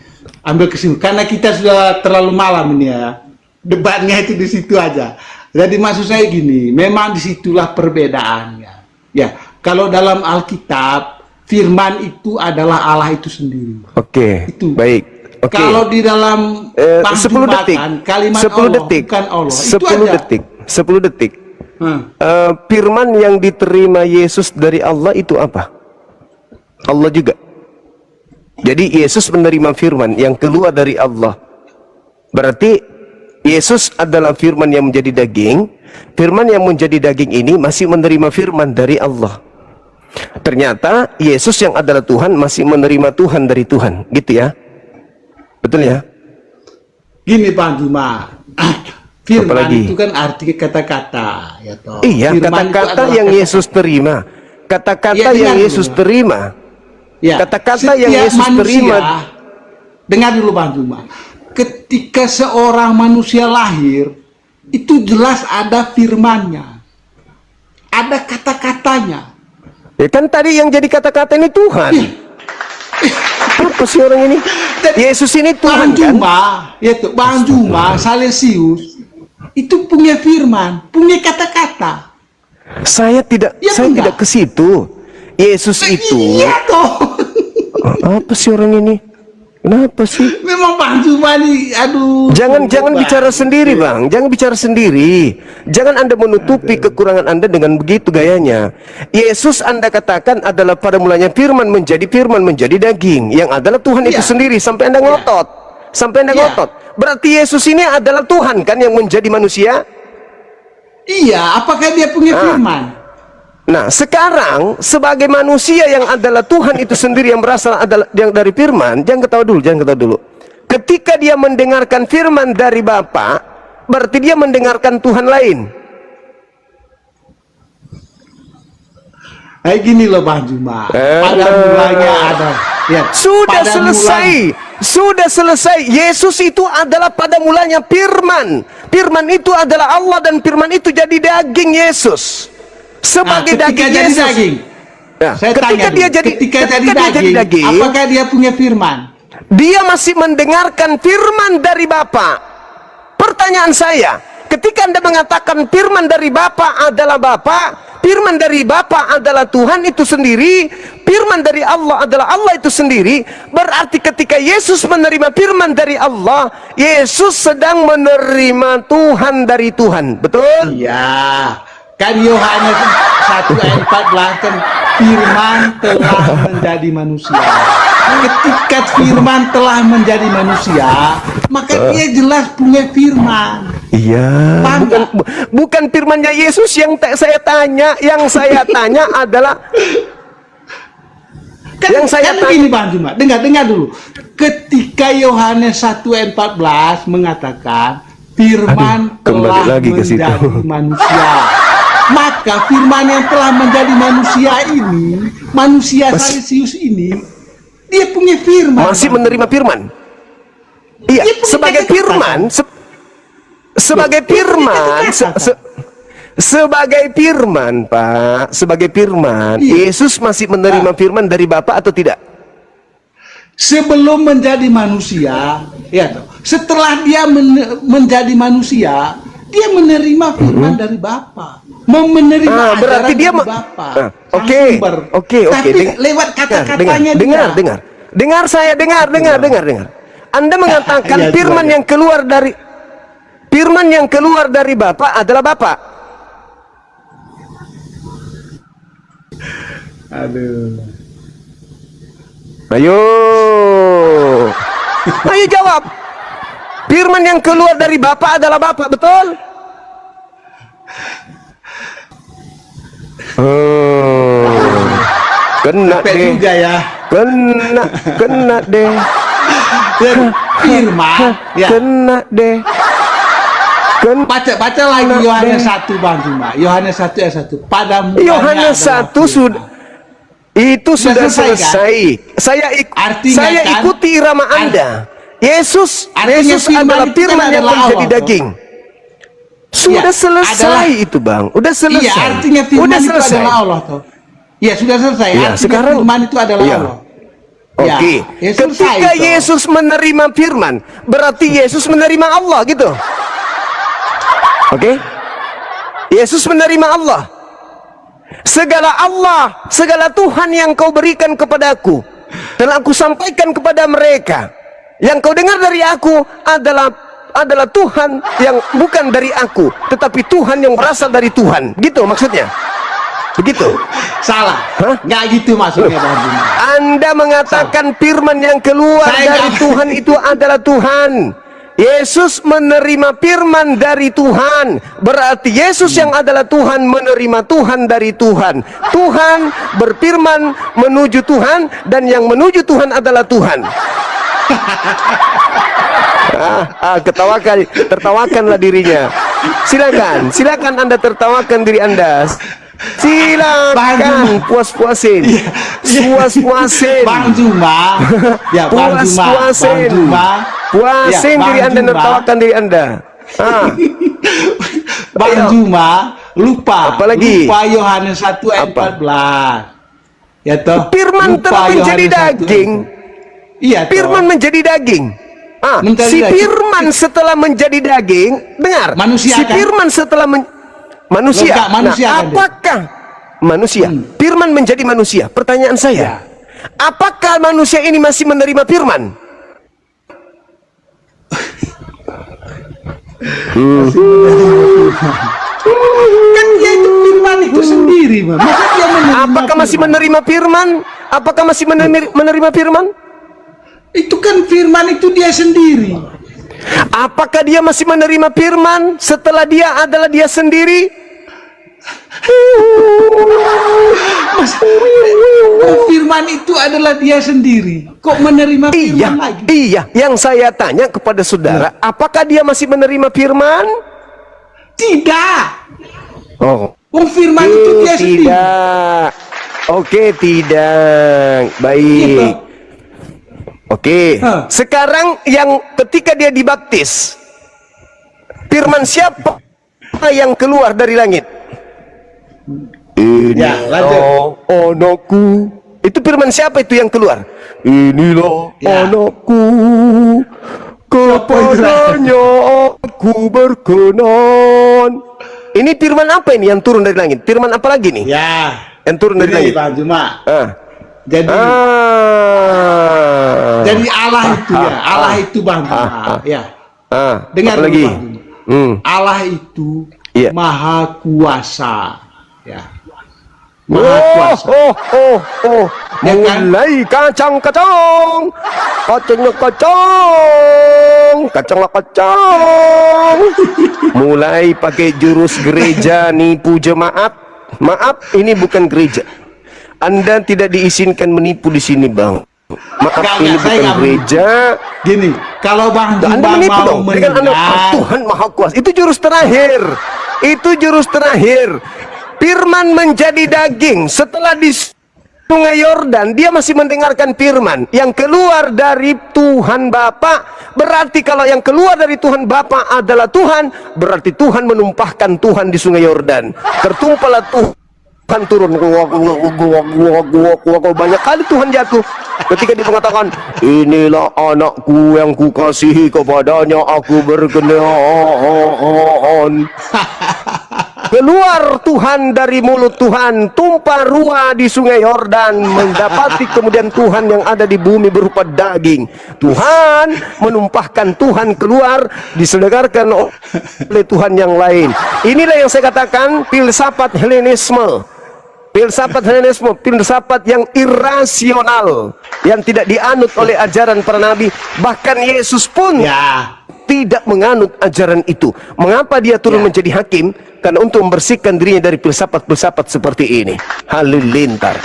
[SPEAKER 2] Karena kita sudah terlalu malam ini ya. Debatnya itu di situ aja. Jadi maksud saya gini, memang disitulah perbedaannya. Ya, Kalau dalam Alkitab, firman itu adalah Allah itu sendiri.
[SPEAKER 1] Oke.
[SPEAKER 2] Itu.
[SPEAKER 1] Baik. Oke.
[SPEAKER 2] Kalau di dalam
[SPEAKER 1] 10 detik.
[SPEAKER 2] kalimat
[SPEAKER 1] 10
[SPEAKER 2] Allah,
[SPEAKER 1] detik.
[SPEAKER 2] bukan Allah.
[SPEAKER 1] 10 detik. 10 detik.
[SPEAKER 2] Hmm.
[SPEAKER 1] Firman yang diterima Yesus dari Allah itu apa? Allah juga. Jadi Yesus menerima firman yang keluar dari Allah. Berarti Yesus adalah firman yang menjadi daging. Firman yang menjadi daging ini masih menerima firman dari Allah. Ternyata Yesus yang adalah Tuhan masih menerima Tuhan dari Tuhan, gitu ya? Betul ya?
[SPEAKER 2] Gini Bang Juma, firman
[SPEAKER 1] Apalagi?
[SPEAKER 2] itu kan arti kata-kata, ya toh.
[SPEAKER 1] Iya,
[SPEAKER 2] Firman itu
[SPEAKER 1] kata-kata
[SPEAKER 2] adalah
[SPEAKER 1] yang
[SPEAKER 2] kata-kata.
[SPEAKER 1] Yesus terima. Kata-kata
[SPEAKER 2] Ya,
[SPEAKER 1] yang
[SPEAKER 2] dengar
[SPEAKER 1] Yesus
[SPEAKER 2] dulu.
[SPEAKER 1] terima.
[SPEAKER 2] Ya,
[SPEAKER 1] Kata-kata yang
[SPEAKER 2] setiap
[SPEAKER 1] Yesus terima.
[SPEAKER 2] Dengar dulu Bang Juma. Ketika seorang manusia lahir, itu jelas ada firmannya. Ada kata-katanya.
[SPEAKER 1] Ya kan tadi yang jadi kata-kata ini Tuhan. Apa sih orang ini? Yesus ini Tuhan
[SPEAKER 2] Bang
[SPEAKER 1] kan?
[SPEAKER 2] Juma, ya tuh, Bang Juma, Salesius, itu punya firman, punya kata-kata.
[SPEAKER 1] Saya tidak
[SPEAKER 2] Ya,
[SPEAKER 1] saya
[SPEAKER 2] enggak.
[SPEAKER 1] tidak ke situ. Yesus itu
[SPEAKER 2] Iya toh.
[SPEAKER 1] apa sih orang ini? Kenapa sih?
[SPEAKER 2] Memang Bang Juma nih, aduh.
[SPEAKER 1] Jangan
[SPEAKER 2] Bang.
[SPEAKER 1] bicara sendiri, Bang. Jangan bicara sendiri. Jangan Anda menutupi kekurangan Anda dengan begitu gayanya. Yesus Anda katakan adalah pada mulanya firman menjadi daging, yang adalah Tuhan itu
[SPEAKER 2] Iya.
[SPEAKER 1] sendiri. Sampai Anda ngotot. Sampai Anda
[SPEAKER 2] Iya.
[SPEAKER 1] ngotot. Berarti Yesus ini adalah Tuhan kan yang menjadi manusia?
[SPEAKER 2] Iya, apakah dia punya firman?
[SPEAKER 1] Nah, sekarang sebagai manusia yang adalah Tuhan itu sendiri yang berasal adalah yang dari firman, jangan ketawa dulu. Ketika dia mendengarkan firman dari Bapa, berarti dia mendengarkan Tuhan lain.
[SPEAKER 2] Kayak gini loh Bang Juma. Pada mulanya ada. Ya,
[SPEAKER 1] Sudah
[SPEAKER 2] pada
[SPEAKER 1] selesai. Sudah selesai. Yesus itu adalah pada mulanya firman. Firman itu adalah Allah dan firman itu jadi daging Yesus. Sebagai
[SPEAKER 2] ketika
[SPEAKER 1] daging
[SPEAKER 2] jadi
[SPEAKER 1] Yesus.
[SPEAKER 2] daging.
[SPEAKER 1] Nah,
[SPEAKER 2] Saya
[SPEAKER 1] ketika
[SPEAKER 2] tanya
[SPEAKER 1] dia
[SPEAKER 2] dulu,
[SPEAKER 1] jadi
[SPEAKER 2] ketika
[SPEAKER 1] ketika
[SPEAKER 2] jadi
[SPEAKER 1] dia jadi
[SPEAKER 2] daging,
[SPEAKER 1] daging,
[SPEAKER 2] apakah dia punya firman?
[SPEAKER 1] dia masih mendengarkan firman dari Bapa. Pertanyaan saya, ketika Anda mengatakan firman dari Bapa adalah Bapa, firman dari Bapa adalah Tuhan itu sendiri, firman dari Allah adalah Allah itu sendiri, berarti ketika Yesus menerima firman dari Allah, Yesus sedang menerima Tuhan dari Tuhan. Betul?
[SPEAKER 2] Iya. Kan Yohanes 1 ayat 14 kan firman telah menjadi manusia. Ketika firman telah menjadi manusia, maka dia jelas punya firman.
[SPEAKER 1] Iya.
[SPEAKER 2] Bangga.
[SPEAKER 1] Bukan firmannya Yesus yang saya tanya. Yang saya tanya adalah
[SPEAKER 2] Kan,
[SPEAKER 1] yang saya
[SPEAKER 2] kan begini Bang Juma, dengar dulu. Ketika Yohanes 1 ayat 14 mengatakan firman
[SPEAKER 1] Aduh, kembali
[SPEAKER 2] telah
[SPEAKER 1] lagi ke situ.
[SPEAKER 2] menjadi manusia. Maka firman yang telah menjadi manusia ini, manusia Salesius ini, dia punya firman.
[SPEAKER 1] masih
[SPEAKER 2] Bang.
[SPEAKER 1] menerima firman. Iya,
[SPEAKER 2] Dia punya
[SPEAKER 1] sebagai
[SPEAKER 2] kata-kata.
[SPEAKER 1] firman, sebagai
[SPEAKER 2] Dia punya
[SPEAKER 1] firman,
[SPEAKER 2] kata-kata.
[SPEAKER 1] sebagai firman, Pak, sebagai firman,
[SPEAKER 2] Iya.
[SPEAKER 1] Yesus masih menerima firman dari Bapa atau tidak?
[SPEAKER 2] Sebelum menjadi manusia, ya toh. Setelah dia menjadi manusia, dia menerima firman dari Bapa. Menerima
[SPEAKER 1] Berarti
[SPEAKER 2] ajaran
[SPEAKER 1] dia
[SPEAKER 2] dari Bapa.
[SPEAKER 1] Oke.
[SPEAKER 2] Tapi lewat kata-katanya dia.
[SPEAKER 1] Dengar saya, dengar. Anda mengatakan
[SPEAKER 2] Iya,
[SPEAKER 1] firman
[SPEAKER 2] coba.
[SPEAKER 1] yang keluar dari Bapa adalah Bapa.
[SPEAKER 2] Aduh.
[SPEAKER 1] Ayo jawab. Firman yang keluar dari Bapa adalah Bapa, betul? Kena
[SPEAKER 2] Capek
[SPEAKER 1] deh.
[SPEAKER 2] juga ya.
[SPEAKER 1] Kena deh.
[SPEAKER 2] Dan firman, ya.
[SPEAKER 1] Kena deh.
[SPEAKER 2] Baca lagi Yohanes 1 Bang Juma. Yohanes 1 ayat 1. Pada mulanya
[SPEAKER 1] Yohanes
[SPEAKER 2] adalah
[SPEAKER 1] 1 sudah itu sudah
[SPEAKER 2] selesai,
[SPEAKER 1] selesai.
[SPEAKER 2] Artinya
[SPEAKER 1] Saya
[SPEAKER 2] kan,
[SPEAKER 1] ikuti irama Anda. Yesus
[SPEAKER 2] artinya firman
[SPEAKER 1] adalah
[SPEAKER 2] itu kan
[SPEAKER 1] firman yang
[SPEAKER 2] adalah
[SPEAKER 1] menjadi
[SPEAKER 2] Allah,
[SPEAKER 1] daging. Sudah
[SPEAKER 2] Ya,
[SPEAKER 1] selesai itu, Bang. Udah selesai.
[SPEAKER 2] Iya, artinya firman
[SPEAKER 1] Udah
[SPEAKER 2] itu
[SPEAKER 1] selesai.
[SPEAKER 2] adalah Allah toh. Ya sudah selesai.
[SPEAKER 1] Iya,
[SPEAKER 2] Artinya
[SPEAKER 1] sekarang
[SPEAKER 2] firman itu adalah
[SPEAKER 1] iya.
[SPEAKER 2] Allah. Ya,
[SPEAKER 1] Oke.
[SPEAKER 2] ya selesai
[SPEAKER 1] Ketika
[SPEAKER 2] toh.
[SPEAKER 1] Yesus menerima firman, berarti Yesus menerima Allah gitu. Oke? Yesus menerima Allah. segala Allah, segala Tuhan yang kau berikan kepadaku telah aku sampaikan kepada mereka. Yang kau dengar dari aku adalah Tuhan yang bukan dari aku, tetapi Tuhan yang berasal dari Tuhan. Gitu maksudnya. Begitu.
[SPEAKER 2] Salah.
[SPEAKER 1] Hah?
[SPEAKER 2] Nggak gitu maksudnya, Bang Juma.
[SPEAKER 1] Anda mengatakan firman yang keluar dari Tuhan itu adalah Tuhan. Yesus menerima firman dari Tuhan, berarti Yesus yang adalah Tuhan menerima Tuhan dari Tuhan. Tuhan berfirman menuju Tuhan, dan yang menuju Tuhan adalah Tuhan. Tertawakanlah dirinya. Silakan Anda tertawakan diri Anda. Silakan puas-puasin. Puas-puasin.
[SPEAKER 2] Bang Juma. Ya, Bang Juma.
[SPEAKER 1] Puas-puasin. Puasin diri Anda, nertawakan diri Anda.
[SPEAKER 2] Bang Juma lupa.
[SPEAKER 1] Apalagi?
[SPEAKER 2] Lupa Yohanes 1 ayat 14. Ya toh.
[SPEAKER 1] Firman telah menjadi daging.
[SPEAKER 2] Iya.
[SPEAKER 1] Firman menjadi daging. Si firman setelah menjadi daging, dengar.
[SPEAKER 2] Manusia,
[SPEAKER 1] si
[SPEAKER 2] kan?
[SPEAKER 1] firman setelah manusia.
[SPEAKER 2] Lengkap, manusia
[SPEAKER 1] nah,
[SPEAKER 2] kan
[SPEAKER 1] apakah manusia? Firman menjadi manusia. Pertanyaan saya, apakah manusia ini masih menerima firman?
[SPEAKER 2] Kan dia itu firman itu sendiri, Bang. Masa dia
[SPEAKER 1] Apakah masih menerima firman? Apakah masih menerima firman?
[SPEAKER 2] Itu kan firman itu dia sendiri.
[SPEAKER 1] Apakah dia masih menerima firman setelah dia adalah dia sendiri?
[SPEAKER 2] Firman itu adalah dia sendiri. Kok menerima firman lagi?
[SPEAKER 1] Iya, yang saya tanya kepada saudara, apakah dia masih menerima firman?
[SPEAKER 2] Tidak.
[SPEAKER 1] Oh,
[SPEAKER 2] firman itu dia sendiri.
[SPEAKER 1] tidak. Oke, tidak. Baik. Oke. Sekarang yang ketika dia dibaptis, firman siapa yang keluar dari langit?
[SPEAKER 2] Ya, lanjut.
[SPEAKER 1] Anakku. Itu firman siapa itu yang keluar? Inilah anakku, kepadanya aku berkenan. Ini firman apa ini yang turun dari langit? Firman apa lagi nih?
[SPEAKER 2] Ya,
[SPEAKER 1] yang turun dari langit.
[SPEAKER 2] Bang Juma. Jadi Allah itu Allah itu Bang Juma. Ya. Dengar
[SPEAKER 1] lagi.
[SPEAKER 2] Allah itu maha kuasa. Ya.
[SPEAKER 1] Maha kuasa. Mulai kacang-kacang, kacang. Mulai pakai jurus gereja nipu jemaat. Maaf, ini bukan gereja. Anda tidak diizinkan menipu di sini, Bang. Maaf, ini bukan gereja.
[SPEAKER 2] Gini, kalau Bang Juma
[SPEAKER 1] Anda menipu
[SPEAKER 2] mau
[SPEAKER 1] dong dengan Tuhan Maha Kuasa. Itu jurus terakhir. Firman menjadi daging setelah di Sungai Yordan, dia masih mendengarkan firman yang keluar dari Tuhan Bapa. Berarti kalau yang keluar dari Tuhan Bapa adalah Tuhan, berarti Tuhan menumpahkan Tuhan di Sungai Yordan. Tertumpahlah Tuhan turun. Banyak kali Tuhan jatuh ketika dia mengatakan, inilah anakku yang kukasihi, kepadanya aku berkenan. Keluar Tuhan dari mulut Tuhan, tumpah ruah di Sungai Yordan, mendapati kemudian Tuhan yang ada di bumi berupa daging. Tuhan menumpahkan Tuhan keluar, disedengarkan oleh Tuhan yang lain. Inilah yang saya katakan filsafat Helenisme. Filsafat yang irasional, yang tidak dianut oleh ajaran para nabi. Bahkan Yesus pun tidak menganut ajaran itu. Mengapa dia turun menjadi hakim? Karena untuk membersihkan dirinya dari filsafat-filsafat seperti ini. Halilintar.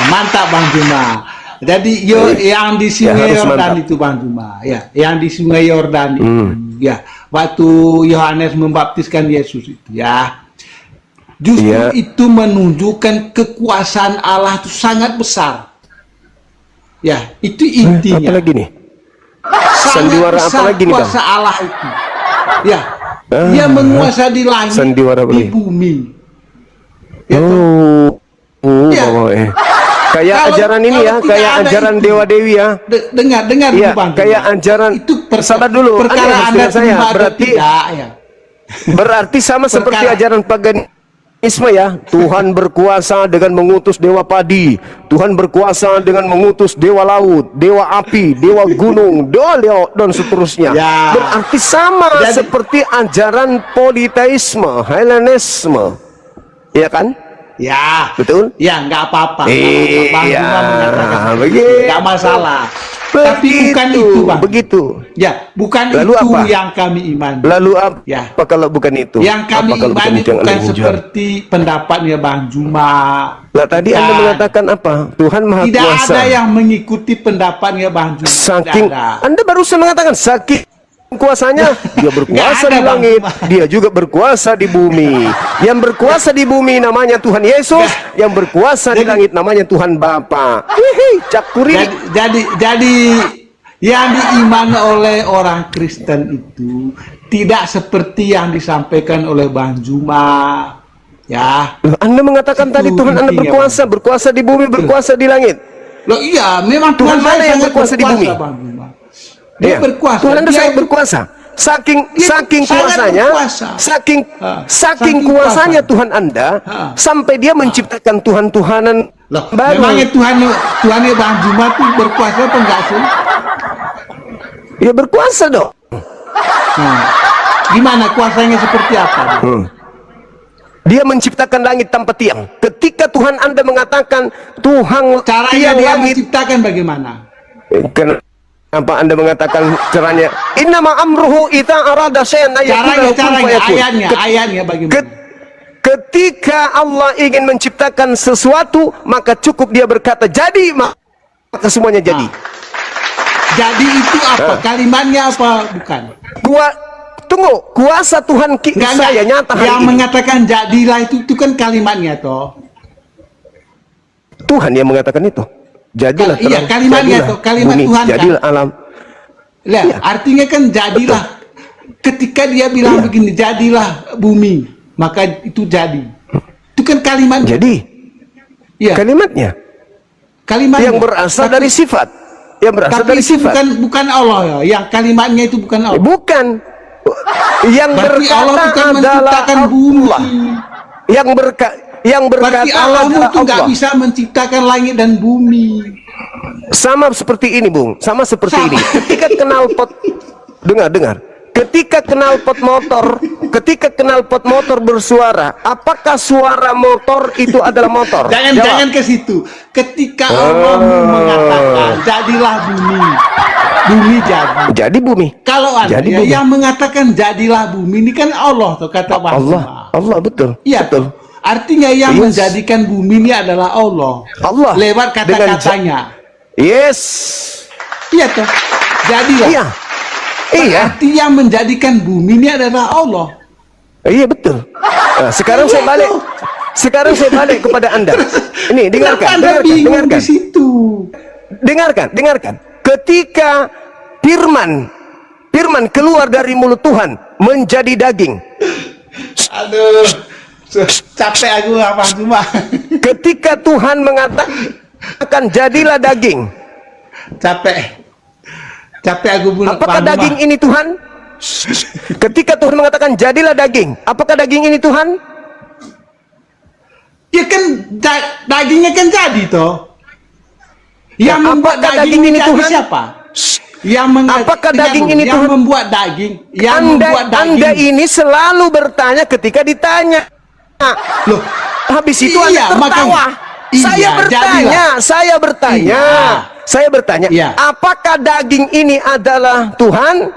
[SPEAKER 2] Mantap Bang Juma. Jadi yang di Sungai Yordan itu Bang Juma, yang di Sungai Yordan itu, waktu Yohanes membaptiskan Yesus itu, justru itu menunjukkan kekuasaan Allah itu sangat besar. Ya, itu intinya.
[SPEAKER 1] Apa lagi nih?
[SPEAKER 2] Sangat besar kuasa Allah itu. Ya, dia menguasai di langit, di bumi.
[SPEAKER 1] Kayak ajaran ini ya, kayak ajaran dewa-dewi ya.
[SPEAKER 2] Dengar
[SPEAKER 1] ya, kayak ajaran
[SPEAKER 2] itu
[SPEAKER 1] sabar dulu.
[SPEAKER 2] Perkara Anda
[SPEAKER 1] saya
[SPEAKER 2] berarti
[SPEAKER 1] berarti sama seperti ajaran pagan ya, Tuhan berkuasa dengan mengutus dewa padi, Tuhan berkuasa dengan mengutus dewa laut, dewa api, dewa gunung, dewa leo, dan seterusnya.
[SPEAKER 2] Ya.
[SPEAKER 1] Berarti sama seperti ajaran politeisme, Hellenisme, ya kan?
[SPEAKER 2] Ya,
[SPEAKER 1] Betul?
[SPEAKER 2] ya nggak apa-apa. Bang
[SPEAKER 1] Iya,
[SPEAKER 2] Juma mengatakan
[SPEAKER 1] begitu.
[SPEAKER 2] nggak masalah. Tapi bukan itu, Bang.
[SPEAKER 1] Begitu.
[SPEAKER 2] Ya, bukan
[SPEAKER 1] Lalu
[SPEAKER 2] itu
[SPEAKER 1] apa?
[SPEAKER 2] yang kami imani.
[SPEAKER 1] Lalu apa?
[SPEAKER 2] Ya.
[SPEAKER 1] Apa kalau bukan itu?
[SPEAKER 2] Yang kami
[SPEAKER 1] Apa kalau
[SPEAKER 2] imani
[SPEAKER 1] itu yang
[SPEAKER 2] bukan
[SPEAKER 1] Anda ujar?
[SPEAKER 2] seperti pendapatnya Bang Juma.
[SPEAKER 1] Lah tadi Anda
[SPEAKER 2] Bukan.
[SPEAKER 1] mengatakan apa? Tuhan Maha
[SPEAKER 2] Tidak
[SPEAKER 1] Kuasa.
[SPEAKER 2] ada yang mengikuti pendapatnya Bang Juma.
[SPEAKER 1] Saking
[SPEAKER 2] Tidak ada.
[SPEAKER 1] Anda barusan mengatakan saking kuasanya, dia berkuasa
[SPEAKER 2] Nggak ada,
[SPEAKER 1] di
[SPEAKER 2] Bang.
[SPEAKER 1] langit, dia juga berkuasa di bumi. Yang berkuasa di bumi namanya Tuhan Yesus, yang berkuasa di langit namanya Tuhan Bapa. Hihi, cakuri.
[SPEAKER 2] Jadi yang diimani oleh orang Kristen itu tidak seperti yang disampaikan oleh Bang Juma. Ya.
[SPEAKER 1] Loh, Anda mengatakan
[SPEAKER 2] Itu
[SPEAKER 1] tadi Tuhan Anda
[SPEAKER 2] intinya,
[SPEAKER 1] berkuasa, berkuasa di bumi, berkuasa di langit.
[SPEAKER 2] Loh iya, memang
[SPEAKER 1] Tuhan
[SPEAKER 2] Tuhan
[SPEAKER 1] mana
[SPEAKER 2] saya
[SPEAKER 1] yang
[SPEAKER 2] sangat
[SPEAKER 1] berkuasa di bumi?
[SPEAKER 2] Bang Juma. Dia
[SPEAKER 1] Iya.
[SPEAKER 2] berkuasa.
[SPEAKER 1] Tuhan Anda
[SPEAKER 2] Dia
[SPEAKER 1] sangat
[SPEAKER 2] itu-
[SPEAKER 1] berkuasa. Saking
[SPEAKER 2] Dia
[SPEAKER 1] saking
[SPEAKER 2] sangat
[SPEAKER 1] kuasanya,
[SPEAKER 2] berkuasa.
[SPEAKER 1] saking
[SPEAKER 2] Saking
[SPEAKER 1] kuasanya
[SPEAKER 2] kuasa.
[SPEAKER 1] Tuhan Anda sampai dia menciptakan Tuhan-Tuhanan
[SPEAKER 2] Loh,
[SPEAKER 1] baru.
[SPEAKER 2] memangnya Tuhannya Bang Juma tuh berkuasa apa enggak sih?
[SPEAKER 1] Ya berkuasa dong.
[SPEAKER 2] Nah, gimana kuasanya seperti apa?
[SPEAKER 1] Dia menciptakan langit tanpa tiang. Ketika Tuhan Anda mengatakan Tuhan
[SPEAKER 2] Caranya
[SPEAKER 1] tiang
[SPEAKER 2] dia
[SPEAKER 1] langit,
[SPEAKER 2] menciptakan bagaimana?
[SPEAKER 1] kenapa Anda mengatakan caranya? Innama amruhu ita arada syai'an
[SPEAKER 2] Caranya,
[SPEAKER 1] ayakun fayakun.
[SPEAKER 2] ayatnya bagaimana?
[SPEAKER 1] Ketika Allah ingin menciptakan sesuatu, maka cukup dia berkata jadi, maka semuanya jadi.
[SPEAKER 2] Jadi itu apa? Kalimatnya apa? Bukan.
[SPEAKER 1] Tunggu, kuasa Tuhan saya nyata hari
[SPEAKER 2] Yang
[SPEAKER 1] ini.
[SPEAKER 2] mengatakan jadilah itu kan kalimatnya toh.
[SPEAKER 1] Tuhan yang mengatakan itu. Jadilah
[SPEAKER 2] Iya,
[SPEAKER 1] terang,
[SPEAKER 2] kalimatnya
[SPEAKER 1] jadilah
[SPEAKER 2] tuh, kalimat
[SPEAKER 1] bumi,
[SPEAKER 2] Tuhan kan.
[SPEAKER 1] jadilah alam.
[SPEAKER 2] Lah,
[SPEAKER 1] Iya.
[SPEAKER 2] artinya kan jadilah. Ketika dia bilang
[SPEAKER 1] Iya.
[SPEAKER 2] begini, jadilah bumi, maka itu jadi. Itu kan kalimat.
[SPEAKER 1] Jadi,
[SPEAKER 2] Iya.
[SPEAKER 1] kalimatnya
[SPEAKER 2] Kalimatnya.
[SPEAKER 1] yang berasal
[SPEAKER 2] Tapi-
[SPEAKER 1] dari sifat. Yang berasal
[SPEAKER 2] Tapi
[SPEAKER 1] dari
[SPEAKER 2] itu
[SPEAKER 1] sifat.
[SPEAKER 2] bukan Allah ya. Yang kalimatnya itu bukan Allah.
[SPEAKER 1] Bukan. Yang
[SPEAKER 2] Berarti Allah
[SPEAKER 1] berkata
[SPEAKER 2] bukan
[SPEAKER 1] adalah
[SPEAKER 2] menciptakan bumi.
[SPEAKER 1] Allah. Yang berkata
[SPEAKER 2] Berarti Allah
[SPEAKER 1] adalah
[SPEAKER 2] itu nggak
[SPEAKER 1] Allah.
[SPEAKER 2] bisa menciptakan langit dan bumi.
[SPEAKER 1] Sama seperti ini, Bung. Sama seperti
[SPEAKER 2] Sama.
[SPEAKER 1] ini. Ketika knalpot, dengar. Ketika knalpot motor bersuara, apakah suara motor itu adalah motor? Jawab.
[SPEAKER 2] Jangan ke situ. Ketika Allah mengatakan jadilah bumi jadi.
[SPEAKER 1] Jadi bumi.
[SPEAKER 2] Kalau Anda
[SPEAKER 1] Jadi bumi.
[SPEAKER 2] yang mengatakan jadilah bumi ini kan Allah tuh kata Bang Juma.
[SPEAKER 1] Allah betul.
[SPEAKER 2] Iya
[SPEAKER 1] betul.
[SPEAKER 2] Artinya yang
[SPEAKER 1] Yes.
[SPEAKER 2] menjadikan bumi ini adalah Allah.
[SPEAKER 1] Allah.
[SPEAKER 2] Lewat
[SPEAKER 1] Dengan
[SPEAKER 2] kata-katanya.
[SPEAKER 1] Yes.
[SPEAKER 2] Iya toh. Jadilah.
[SPEAKER 1] Iya. Iya.
[SPEAKER 2] Berarti yang menjadikan bumi ini adalah Allah.
[SPEAKER 1] Iya betul. Nah, sekarang saya balik. Sekarang saya balik kepada Anda. Ini dengarkan,
[SPEAKER 2] Kenapa Anda bingung
[SPEAKER 1] dengarkan.
[SPEAKER 2] di situ?
[SPEAKER 1] Dengarkan. Ketika firman keluar dari mulut Tuhan menjadi daging.
[SPEAKER 2] Aduh, capek aku apa cuma.
[SPEAKER 1] Ketika Tuhan mengatakan jadilah daging.
[SPEAKER 2] Capek aku pun.
[SPEAKER 1] Apakah
[SPEAKER 2] Bang Juma.
[SPEAKER 1] daging ini Tuhan? Ketika Tuhan mengatakan jadilah daging, apakah daging ini Tuhan?
[SPEAKER 2] Ya kan dagingnya kan jadi toh. Yang
[SPEAKER 1] Nah,
[SPEAKER 2] membuat
[SPEAKER 1] apakah
[SPEAKER 2] daging
[SPEAKER 1] daging
[SPEAKER 2] ini
[SPEAKER 1] ini
[SPEAKER 2] jadi
[SPEAKER 1] Tuhan?
[SPEAKER 2] siapa?
[SPEAKER 1] Apakah daging ini
[SPEAKER 2] yang
[SPEAKER 1] Tuhan?
[SPEAKER 2] membuat daging? Yang membuat daging.
[SPEAKER 1] Anda ini selalu bertanya ketika ditanya.
[SPEAKER 2] Loh,
[SPEAKER 1] Habis itu
[SPEAKER 2] iya,
[SPEAKER 1] Anda tertawa.
[SPEAKER 2] makanya. Iya,
[SPEAKER 1] Saya bertanya,
[SPEAKER 2] Iya.
[SPEAKER 1] apakah daging ini adalah Tuhan?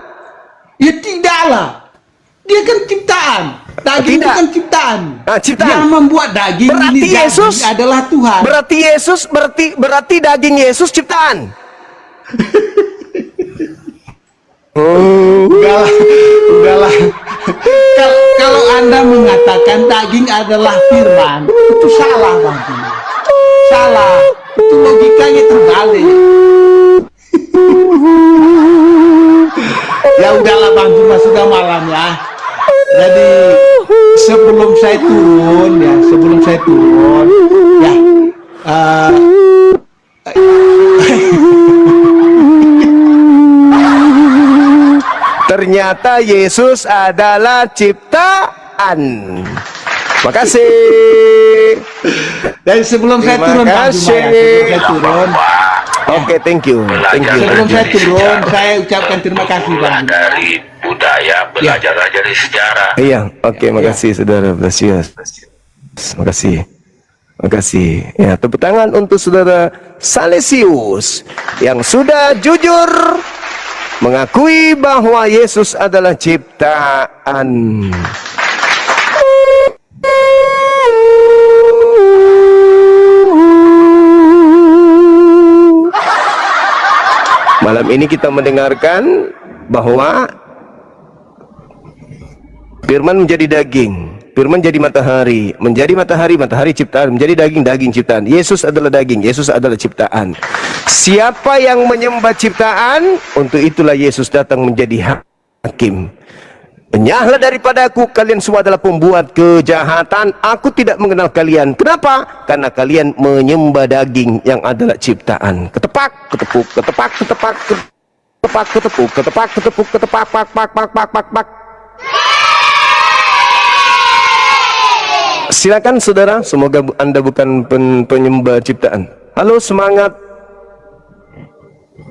[SPEAKER 2] ya tidaklah. Dia kan ciptaan. Daging itu
[SPEAKER 1] Tidak.
[SPEAKER 2] kan ciptaan.
[SPEAKER 1] Nah, ciptaan.
[SPEAKER 2] Yang membuat daging
[SPEAKER 1] Berarti
[SPEAKER 2] ini
[SPEAKER 1] Yesus
[SPEAKER 2] jadi adalah Tuhan.
[SPEAKER 1] berarti daging Yesus ciptaan.
[SPEAKER 2] Udahlah. Kalau Anda mengatakan daging adalah firman, itu salah, Bang Juma. Salah. Itu logikanya terbalik. Ya udahlah, Bang Juma, sudah malam ya. Jadi sebelum saya turun ya,
[SPEAKER 1] Ternyata Yesus adalah ciptaan. Makasih.
[SPEAKER 2] Dan sebelum saya
[SPEAKER 1] Terima
[SPEAKER 2] turun, Bang Juma,
[SPEAKER 1] kasih.
[SPEAKER 2] sebelum saya turun,
[SPEAKER 1] Oke, thank you. Thank you.
[SPEAKER 2] sebelum saya turun, saya ucapkan terima kasih, Bang Juma.
[SPEAKER 3] Dari budaya, belajar dari sejarah.
[SPEAKER 1] Iya, oke, makasih saudara Blasius. Makasih. Makasih. Ya, tepuk tangan untuk saudara Salesius yang sudah jujur mengakui bahwa Yesus adalah ciptaan. Malam ini kita mendengarkan bahwa firman menjadi daging, firman jadi matahari, matahari ciptaan, menjadi daging ciptaan. Yesus adalah daging, Yesus adalah ciptaan. Siapa yang menyembah ciptaan, untuk itulah Yesus datang menjadi hakim. Enyahlah daripada aku, kalian semua adalah pembuat kejahatan. Aku tidak mengenal kalian. Kenapa? Karena kalian menyembah daging yang adalah ciptaan. Ketepak, ketepuk, ketepak, ketepak, ketepak, ketepuk, ketepak, ketepuk, ketepak, pak, pak, pak, pak, pak, pak. Silakan saudara, semoga Anda bukan penyembah ciptaan. Halo, semangat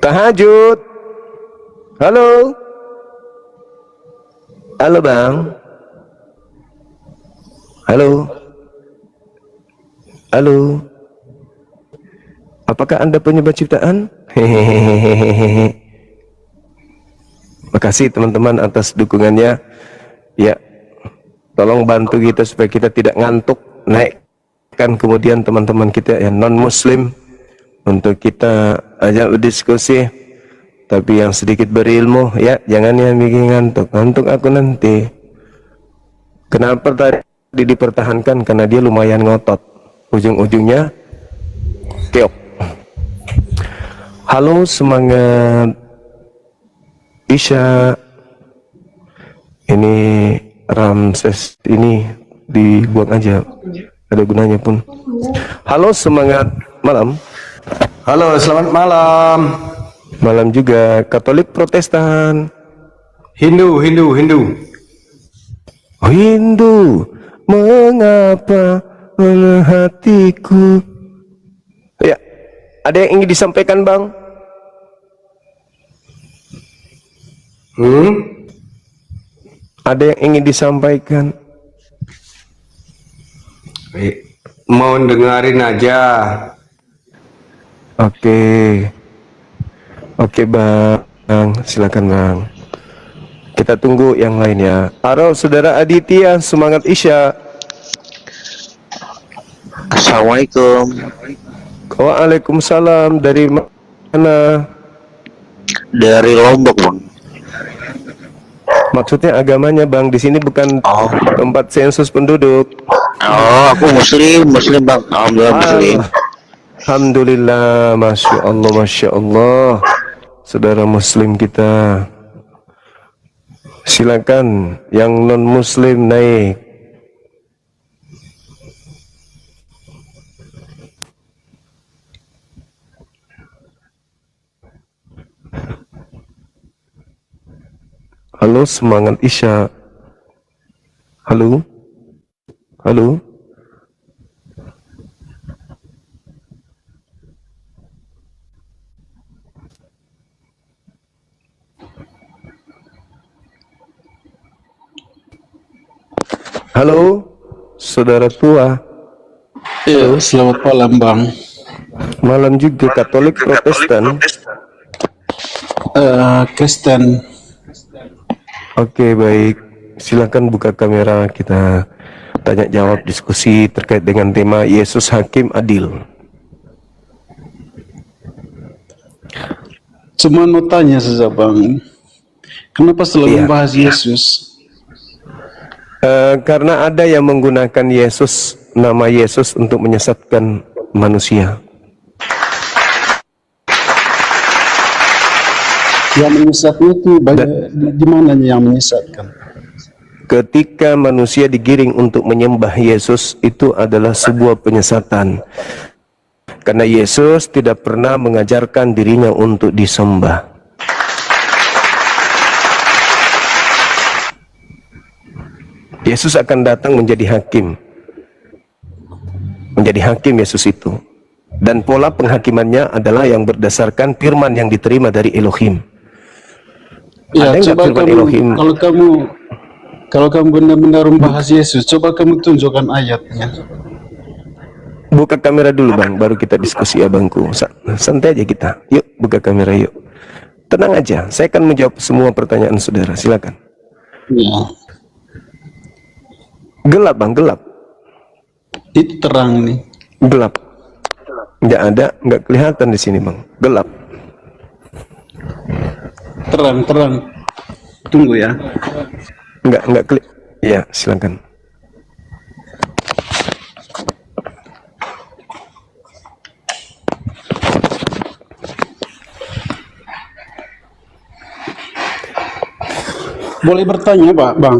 [SPEAKER 1] tahajud. Halo. Halo bang. Halo. Halo. Apakah Anda penyembah ciptaan? Hehehehe. Makasih teman-teman atas dukungannya. Ya, tolong bantu kita supaya kita tidak ngantuk. Naikkan kemudian teman-teman kita yang non muslim untuk kita ajak berdiskusi, tapi yang sedikit berilmu, ya, jangan yang bikin ngantuk aku nanti. Kenapa tadi dipertahankan? Karena dia lumayan ngotot, ujung-ujungnya keok. Halo, semangat Isya. Ini Ramses ini dibuang aja, ada gunanya pun. Halo, semangat malam.
[SPEAKER 4] Halo, selamat malam.
[SPEAKER 1] Malam juga. Katolik, Protestan,
[SPEAKER 4] Hindu.
[SPEAKER 1] oh, Hindu. Mengapa hatiku? Ya, ada yang ingin disampaikan bang? Ada yang ingin disampaikan?
[SPEAKER 4] Mau dengerin aja.
[SPEAKER 1] Oke bang, silakan bang. Kita tunggu yang lainnya. Halo saudara Aditya, semangat Isya.
[SPEAKER 3] Assalamualaikum.
[SPEAKER 1] Waalaikumsalam. Dari mana?
[SPEAKER 3] Dari Lombok, Bang.
[SPEAKER 1] Maksudnya agamanya bang, di sini bukan tempat sensus penduduk.
[SPEAKER 3] Oh, aku muslim Bang. Alhamdulillah muslim.
[SPEAKER 1] Alhamdulillah, masya Allah, saudara muslim kita. Silakan yang non muslim naik. Halo, semangat Isya. Halo. Halo. Halo, saudara tua.
[SPEAKER 5] Iya, selamat malam Bang.
[SPEAKER 1] Malam juga. Katolik, Protestan.
[SPEAKER 5] Kristen.
[SPEAKER 1] Oke, baik. Silakan buka kamera, kita tanya jawab diskusi terkait dengan tema Yesus Hakim Adil.
[SPEAKER 5] Cuma mau tanya saja Bang, kenapa selalu membahas Yesus?
[SPEAKER 1] Karena ada yang menggunakan Yesus, nama Yesus untuk menyesatkan manusia.
[SPEAKER 5] Yang menyesatnya itu di mananya yang menyesatkan?
[SPEAKER 1] Ketika manusia digiring untuk menyembah Yesus, itu adalah sebuah penyesatan. Karena Yesus tidak pernah mengajarkan dirinya untuk disembah. Yesus akan datang menjadi hakim. menjadi hakim Yesus itu. Dan pola penghakimannya adalah yang berdasarkan firman yang diterima dari Elohim.
[SPEAKER 5] Ya,
[SPEAKER 1] Ada nggak
[SPEAKER 5] coba
[SPEAKER 1] firman
[SPEAKER 5] kamu,
[SPEAKER 1] Elohim?
[SPEAKER 5] kalau kamu benar-benar membahas Yesus, coba kamu tunjukkan ayatnya.
[SPEAKER 1] Buka kamera dulu bang, baru kita diskusi ya bangku. Santai aja kita. Yuk buka kamera yuk. Tenang aja, saya akan menjawab semua pertanyaan saudara. Silakan.
[SPEAKER 5] Ya,
[SPEAKER 1] Gelap bang, gelap.
[SPEAKER 5] itu terang nih.
[SPEAKER 1] Gelap. Nggak ada, nggak kelihatan di sini bang. Gelap.
[SPEAKER 5] Terang. Tunggu ya.
[SPEAKER 1] Nggak Ya, silakan.
[SPEAKER 5] Boleh bertanya, Pak, Bang?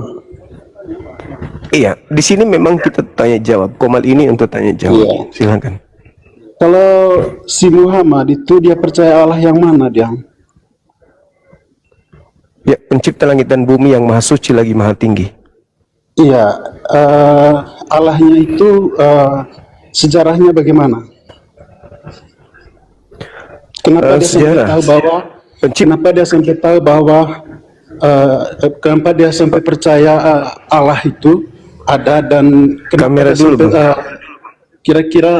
[SPEAKER 1] Iya, di sini memang kita tanya jawab. Komal ini untuk tanya jawab.
[SPEAKER 5] Iya.
[SPEAKER 1] Silakan.
[SPEAKER 5] Kalau si Muhammad itu dia percaya Allah yang mana dia?
[SPEAKER 1] Ya, pencipta langit dan bumi yang maha suci lagi maha tinggi.
[SPEAKER 5] Iya, Allahnya itu sejarahnya bagaimana? Kenapa dia sampai
[SPEAKER 1] Sejarah.
[SPEAKER 5] tahu bahwa kenapa dia sampai tahu bahwa kenapa dia sampai percaya Allah itu ada, dan kenapa
[SPEAKER 1] Kamera
[SPEAKER 5] dia
[SPEAKER 1] dulu,
[SPEAKER 5] sampai,
[SPEAKER 1] Bang.
[SPEAKER 5] kira-kira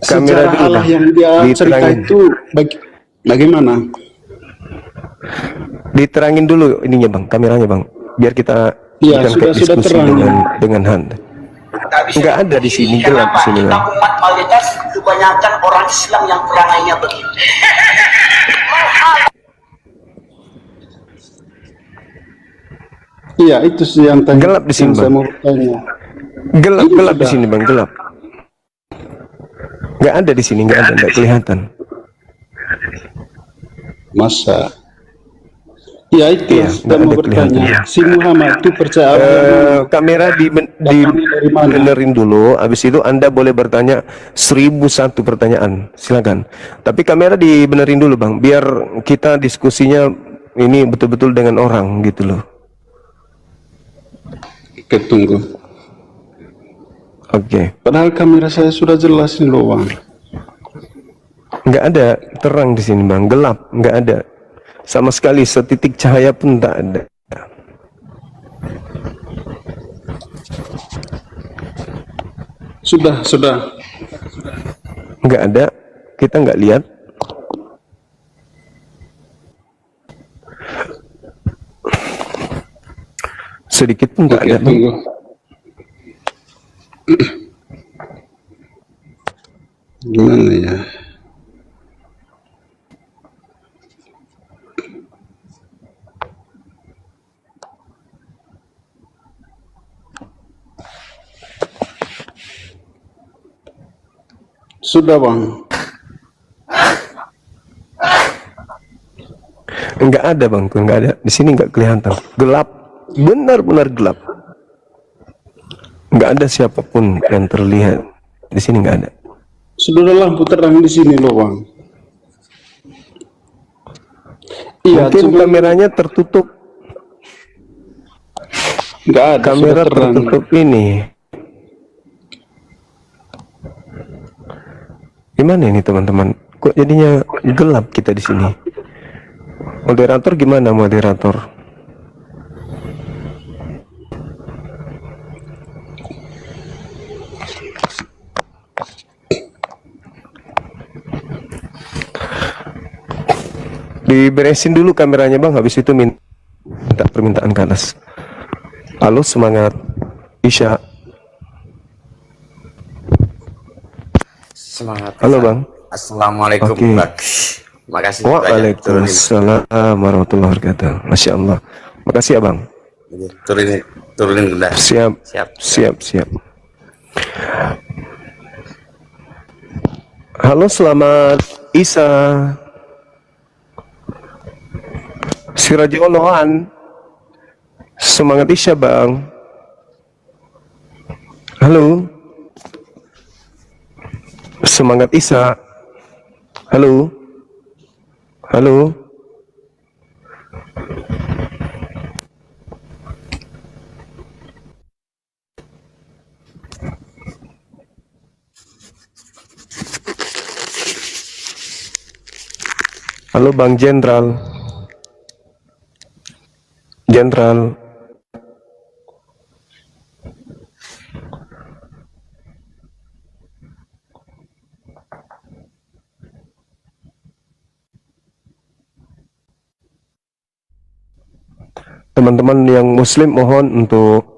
[SPEAKER 1] Kamera
[SPEAKER 5] sejarah
[SPEAKER 1] dulu,
[SPEAKER 5] Allah
[SPEAKER 1] Bang.
[SPEAKER 5] yang dia cerita
[SPEAKER 1] Diterangin.
[SPEAKER 5] itu bagaimana?
[SPEAKER 1] Diterangin dulu ininya bang, kameranya bang, biar kita
[SPEAKER 5] Iya,
[SPEAKER 1] bukan
[SPEAKER 5] sudah
[SPEAKER 1] kayak diskusi
[SPEAKER 5] terang.
[SPEAKER 1] dengan hand. Nggak ada di sini, gelap di sini
[SPEAKER 6] Kita
[SPEAKER 1] bang.
[SPEAKER 6] umat mayoritas kebanyakan orang Islam yang perangainya begitu.
[SPEAKER 5] Iya, itu sih yang tanya.
[SPEAKER 1] Gelap di sini,
[SPEAKER 5] yang saya
[SPEAKER 1] Bang.
[SPEAKER 5] mau bertanya.
[SPEAKER 1] Gelap
[SPEAKER 5] Ini
[SPEAKER 1] gelap di
[SPEAKER 5] sudah.
[SPEAKER 1] sini bang, gelap. Nggak ada di sini, nggak ada, nggak kelihatan.
[SPEAKER 5] Masa? Ya itu
[SPEAKER 1] Iya,
[SPEAKER 5] yang saya
[SPEAKER 1] nggak
[SPEAKER 5] mau
[SPEAKER 1] ada
[SPEAKER 5] bertanya.
[SPEAKER 1] kelihatan.
[SPEAKER 5] Si Muhammad itu percaya Allah yang mana?
[SPEAKER 1] Kamera
[SPEAKER 5] dari mana?
[SPEAKER 1] benerin dulu, habis itu Anda boleh bertanya 1001 pertanyaan, silakan. Tapi kamera dibenerin dulu bang, biar kita diskusinya ini betul-betul dengan orang gitu loh.
[SPEAKER 5] Oke, tunggu.
[SPEAKER 1] Oke,
[SPEAKER 5] Padahal kamera saya sudah jelas ini loh, Bang.
[SPEAKER 1] nggak ada terang di sini bang, gelap, nggak ada sama sekali, setitik cahaya pun tak ada.
[SPEAKER 5] Sudah.
[SPEAKER 1] Nggak ada, kita nggak lihat. Sedikit pun nggak
[SPEAKER 5] Oke,
[SPEAKER 1] ada. Bang.
[SPEAKER 5] tunggu. Gimana ya? Sudah, Bang.
[SPEAKER 1] Nggak ada bang, nggak ada di sini, nggak kelihatan, gelap, benar-benar gelap. Nggak ada siapapun yang terlihat di sini, nggak ada.
[SPEAKER 5] Sudah ada lampu terang di sini loh, Bang. Iya,
[SPEAKER 1] Mungkin
[SPEAKER 5] cuma
[SPEAKER 1] kameranya tertutup,
[SPEAKER 5] nggak ada,
[SPEAKER 1] kamera
[SPEAKER 5] sudah terang.
[SPEAKER 1] tertutup ini. Gimana ini teman-teman? Kok jadinya gelap kita di sini? Moderator gimana moderator? Diberesin dulu kameranya bang, habis itu minta permintaan ke atas. Halo, semangat Isya.
[SPEAKER 7] Semangat.
[SPEAKER 1] Halo bang.
[SPEAKER 7] Assalamualaikum.
[SPEAKER 1] Oke.
[SPEAKER 7] Bang. Makasih banyak turunin.
[SPEAKER 1] Waalaikumsalam warahmatullahi wabarakatuh. Masya Allah. Makasih ya bang.
[SPEAKER 7] Turunin udah.
[SPEAKER 1] Siap.
[SPEAKER 7] Siap.
[SPEAKER 1] Siap. Halo, selamat Isa. Sirajonoan. Semangat Isya bang. Halo. Semangat Isa. Halo. Halo. Halo Bang Jenderal. Jenderal. Teman-teman yang muslim mohon untuk